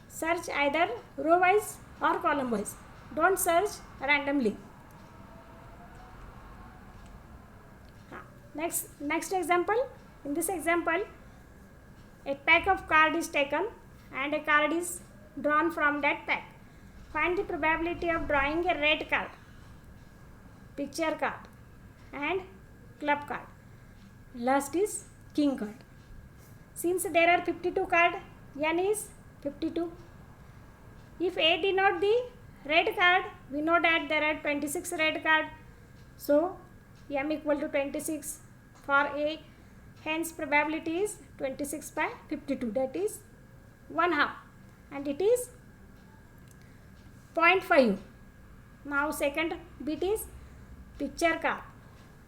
Search either row wise or column wise. Don't search randomly. Next example. In this example, a pack of card is taken and a card is drawn from that pack. Find the probability of drawing a red card, picture card, and club card. Last is king card. Since there are 52 cards, n is 52. If A denote the red card, we know that there are 26 red cards. So m equal to 26 for A. Hence probability is 26 by 52, that is 1/2, and it is 0.5. Now second bit is picture card.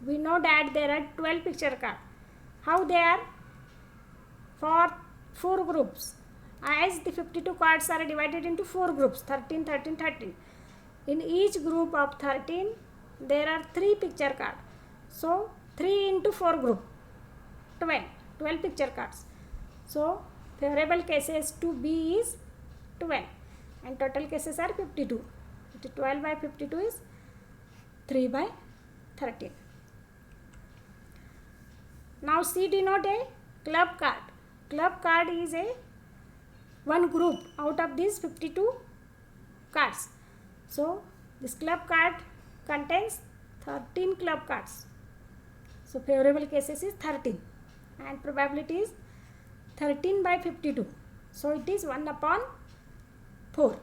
We know that there are 12 picture cards. How they are? For 4 groups. as the 52 cards are divided into 4 groups, 13, 13, 13. In each group of 13, there are 3 picture cards. So 3 into 4 group, 12 picture cards. So favorable cases to B is 12 and total cases are 52. 12 by 52 is 3 by 13. Now C denote a club card. Club card is a one group out of these 52 cards. So this club card contains 13 club cards. So favorable cases is 13 and probability is 13 by 52. So it is 1 upon 4.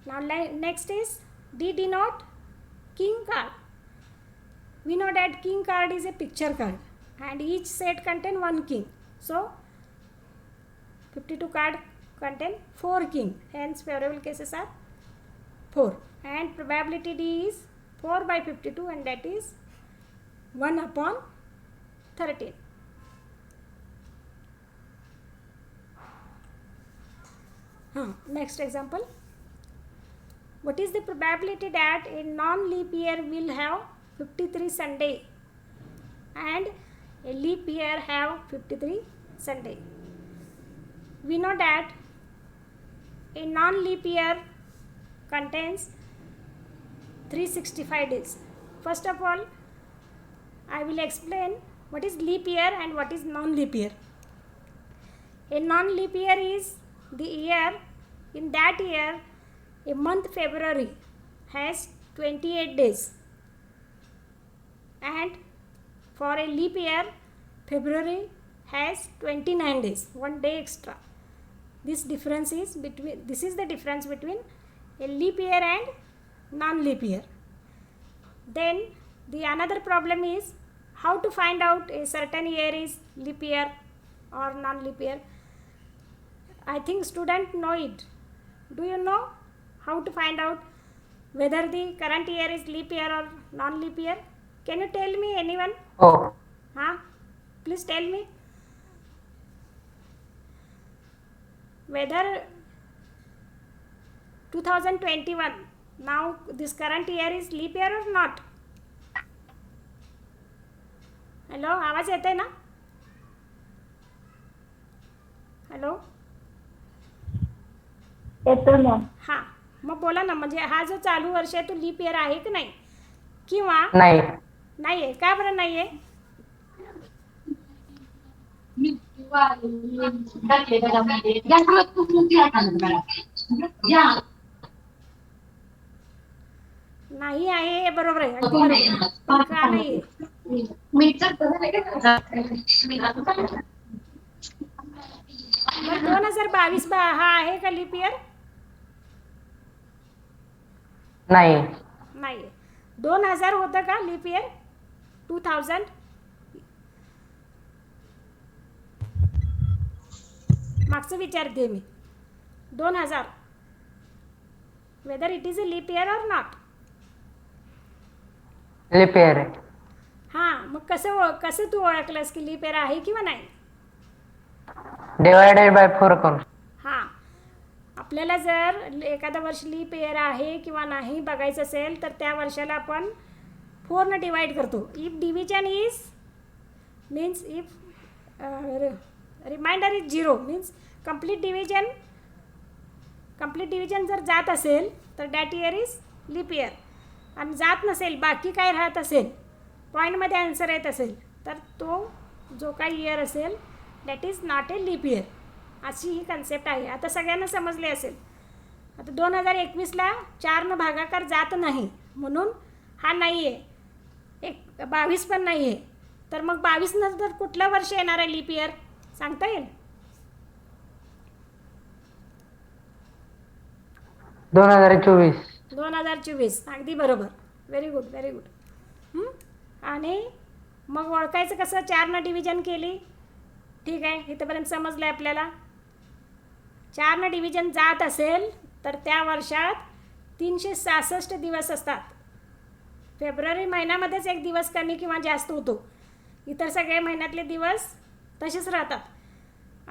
Now next is D denote king card. We know that king card is a picture card and each set contain 1 king. So 52 card contain 4 king, hence favorable cases are 4 and probability D is 4 by 52 and that is 1 upon 13. Next example. What is the probability that a non-leap year will have 53 Sunday and a leap year have 53 Sunday? We know that a non-leap year contains 365 days. First of all, I will explain what is leap year and what is non-leap year. A non-leap year is the year, in that year a month February has 28 days and for a leap year February has 29 days, 1 day extra. This is the difference between a leap year and non-leap year. Then the another problem is how to find out a certain year is leap year or non-leap year. I think students know it. Do you know how to find out whether the current year is leap year or non-leap year? Can you tell me, anyone? Oh, Please tell me whether 2021, now this current year is leap year or not? Hello, आवाज येत आहे ना? Hello, येतो ma'am. हां, मग बोला ना, म्हणजे हा जो चालू वर्ष आहे तो लीप इयर आहे की नाही, किंवा नाही. नाही आहे? का बरं नाही आहे? नाही आहे हे बरोबर आहे, अगदी बरोबर आहे. पण का नाही आहे? मग 2022 हा आहे का लीप इयर? नाही. नाही आहे. 2000 होतं का लीप इयर? 2000 मागचं विचारते मी. 2000 whether it is a leap year or not? Leap year आहे. हां, मग कसं तू ओळखलंस की लीप इयर आहे किंवा नाही? डिवायडेड बाय 4 करू. हां, आपल्याला जर एखादं वर्ष लीप इयर आहे किंवा नाही बघायचं असेल तर त्या वर्षाला आपण 4 डिवाइड करतो. If division is means if remainder is 0 means complete division जर जात असेल तर that year is leap year, आणि जात नसेल, बाकी काय राहत असेल, पॉईंटमध्ये आन्सर येत असेल, तर तो जो काही इयर असेल that is not a leap year. अशी ही कन्सेप्ट आहे. आता सगळ्यांना समजले असेल. आता 2021ला 4 भागाकार जात नाही म्हणून हा नाही आहे. 22 पण नाही आहे. तर मग 22 नंतर कुठलं वर्ष येणार आहे लीप इयर सांगता येईल? 2024. 2024 अगदी बरोबर. Very good, very good. आणि मग ओळखायचं कसं? 4 डिव्हिजन केली. ठीक आहे, इथंपर्यंत समजलं आहे आपल्याला. 4 डिव्हिजन जात असेल तर त्या वर्षात 366 दिवस असतात. फेब्रुवारी महिन्यामध्येच एक दिवस कमी किंवा जास्त होतो, इतर सगळे महिन्यातले दिवस तसेच राहतात.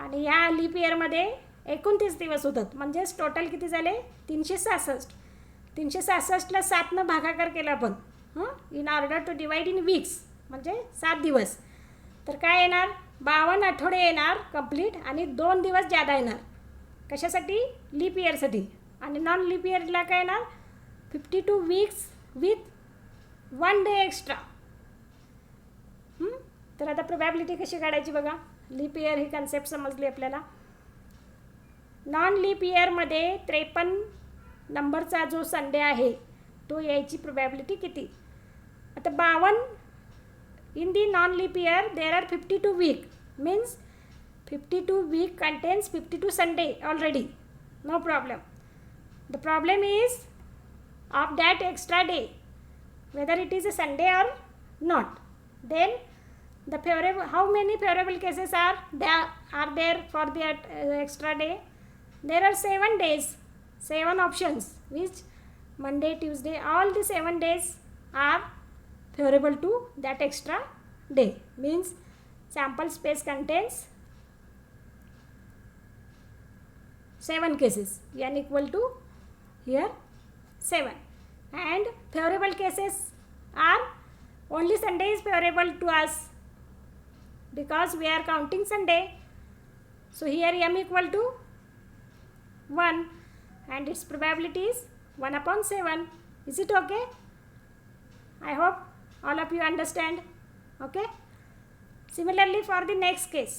आणि ह्या लीप इयरमध्ये 29 दिवस होतात, म्हणजेच टोटल किती झाले 366. 366ला 7नं भागाकार केला आपण in order to divide in weeks, म्हणजे 7 दिवस. तर काय येणार 52 आठवडे येणार कंप्लीट आणि 2 दिवस जादा येणार. कशासाठी लीप इयरसाठी. आणि नॉन लीप इयरला काय येणार 52 वीक्स विथ 1 डे एक्स्ट्रा. तर आता प्रोबॅबिलिटी कशी काढायची बघा. लीप इयर ही कन्सेप्ट समजली आपल्याला. नॉन लीप इयरमध्ये 53 नंबरचा जो संडे आहे तो यायची प्रोबॅबिलिटी किती. आता 52 in the non leap year there are 52 week, means 52 week contains 52 Sunday already, no problem. The problem is of that extra day, whether it is a Sunday or not. Then the favorable, how many favorable cases are there for the extra day? There are 7 days, 7 options, which Monday, Tuesday, all the 7 days are favorable to that extra day. Means sample space contains 7 cases, n equal to here 7, and favorable cases are only Sunday is favorable to us because we are counting Sunday. So here m equal to 1 and its probability is 1/7. Is it okay? I hope all of you understand. Okay. Similarly for the next case,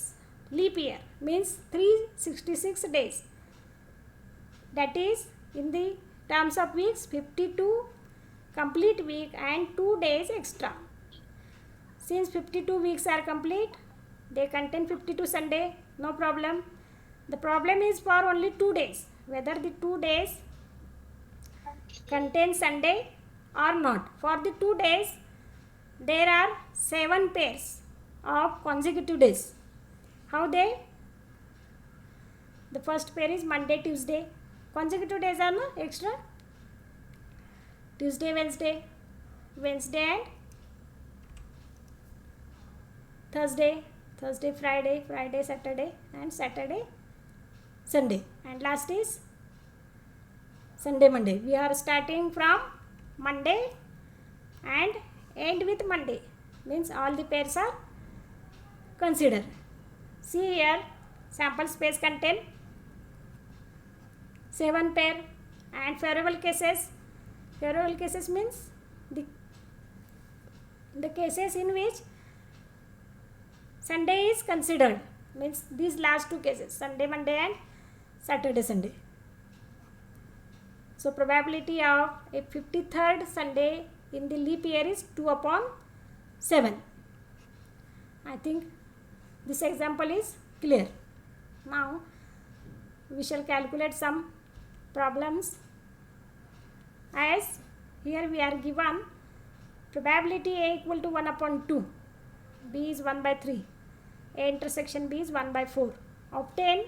leap year means 366 days. That is in the terms of weeks 52 complete week and 2 days extra. Since 52 weeks are complete, they contain 52 Sunday, no problem. The problem is for only 2 days, whether the 2 days contain Sunday or not. For the 2 days there are 7 pairs of consecutive days. How they? The first pair is Monday, Tuesday. Consecutive days are no extra. Tuesday, Wednesday, Wednesday and Thursday, Thursday, Friday, Friday, Saturday, and Saturday, Sunday. And last is Sunday, Monday. We are starting from Monday and end with Monday. Means all the pairs are considered. See here, sample space contain 7 pair and favorable cases. Favorable cases means the cases in which Sunday is considered, means these last 2 cases, Sunday, Monday and Saturday, Sunday. So probability of a 53rd Sunday in the leap year is 2/7. I think this example is clear. Now we shall calculate some problems. As here we are given probability A equal to 1/2, B is 1/3, A intersection B is 1/4. Obtain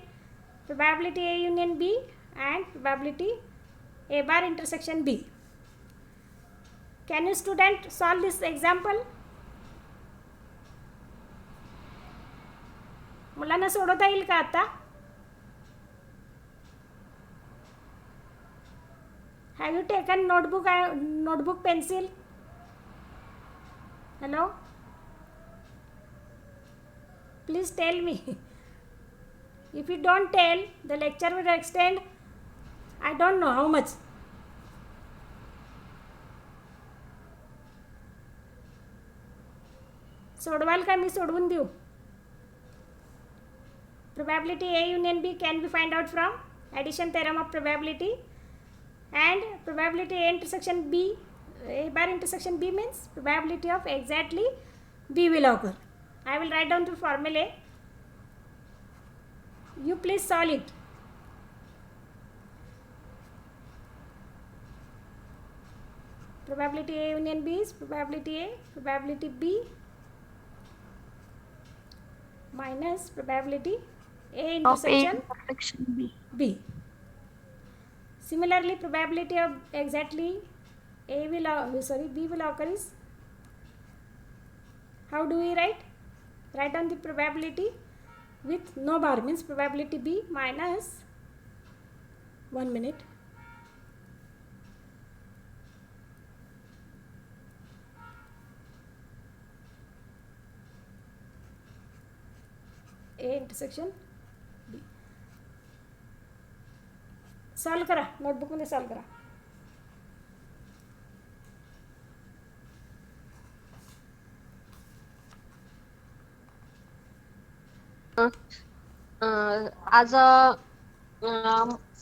probability A union B and probability A bar intersection B. Can you student solve this example? मुलांना सोडवता येईल का आता? Have you taken notebook, pencil? Hello? Please tell me. If you don't tell, the lecture will extend I don't know how much. सोडवाल का मी सोडवून देऊ? Probability A union B can be find out from addition theorem of probability, and probability A intersection B, A bar intersection B means probability of exactly B will occur. I will write down the formula. You please solve it. Probability A union B is probability A, probability B minus probability A intersection B. Similarly, probability of exactly B will occur is, how do we write? Write down the probability with no bar means probability B minus 1 minute. A intersection B. Solve करा, नोटबुकमध्ये solve करा. आज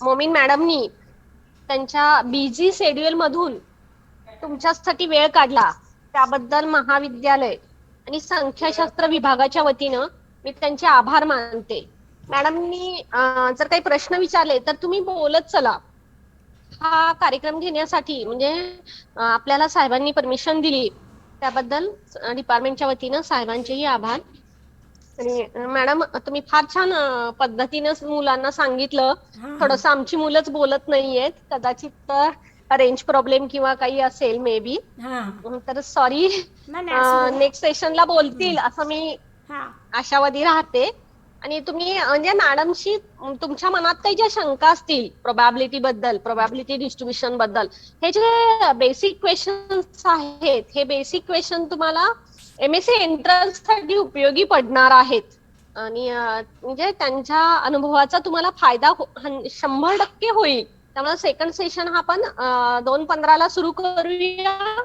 मोमीन मॅडमनी त्यांच्या busy schedule मधून तुमच्यासाठी वेळ काढला त्याबद्दल महाविद्यालय आणि संख्याशास्त्र विभागाच्या वतीनं मी त्यांचे आभार मानते. मॅडमनी जर काही प्रश्न विचारले तर तुम्ही बोलत चला. हा कार्यक्रम घेण्यासाठी म्हणजे आपल्याला साहेबांनी परमिशन दिली त्याबद्दल डिपार्टमेंटच्या वतीनं साहेबांचेही आभार. आणि मॅडम तुम्ही फार छान पद्धतीनं मुलांना सांगितलं. थोडस आमची मुलंच बोलत नाहीयेत, कदाचित रेंज प्रॉब्लेम किंवा काही असेल मे बी, तर सॉरी. नेक्स्ट सेशनला बोलतील असं मी आशावादी राहते. आणि तुम्ही म्हणजे मॅडमशी तुमच्या मनात काही ज्या शंका असतील प्रोबॅबिलिटी बद्दल, प्रोबॅबिलिटी डिस्ट्रीब्युशन बद्दल, हे जे बेसिक क्वेश्चन्स आहेत, हे बेसिक क्वेश्चन तुम्हाला MSc एंट्रन्स साठी उपयोगी पडणार आहेत. आणि म्हणजे त्यांच्या अनुभवाचा तुम्हाला फायदा 100% होईल. त्यामुळे सेकंड सेशन हा आपण 2:15 सुरू करूया.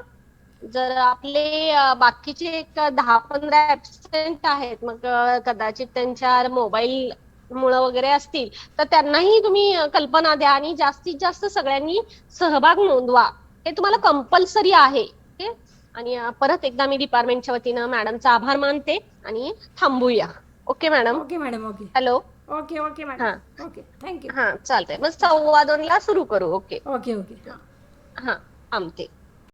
जर आपले बाकीचे एक 10-15 ऍबसेंट आहेत, मग कदाचित त्यांच्या मोबाईल मुळे वगैरे असतील, तर त्यांनाही तुम्ही कल्पना द्या आणि जास्तीत जास्त सगळ्यांनी सहभाग नोंदवा. हे तुम्हाला कंपल्सरी आहे. ओके. आणि परत एकदा मी डिपार्टमेंटच्या वतीनं मॅडमचा आभार मानते आणि थांबूया. Okay madam. Okay madam. Okay. Hello. Okay okay madam. Okay thank you. हा चालतंय. मग 2:15 सुरू करू. Okay okay okay. हा थांबते.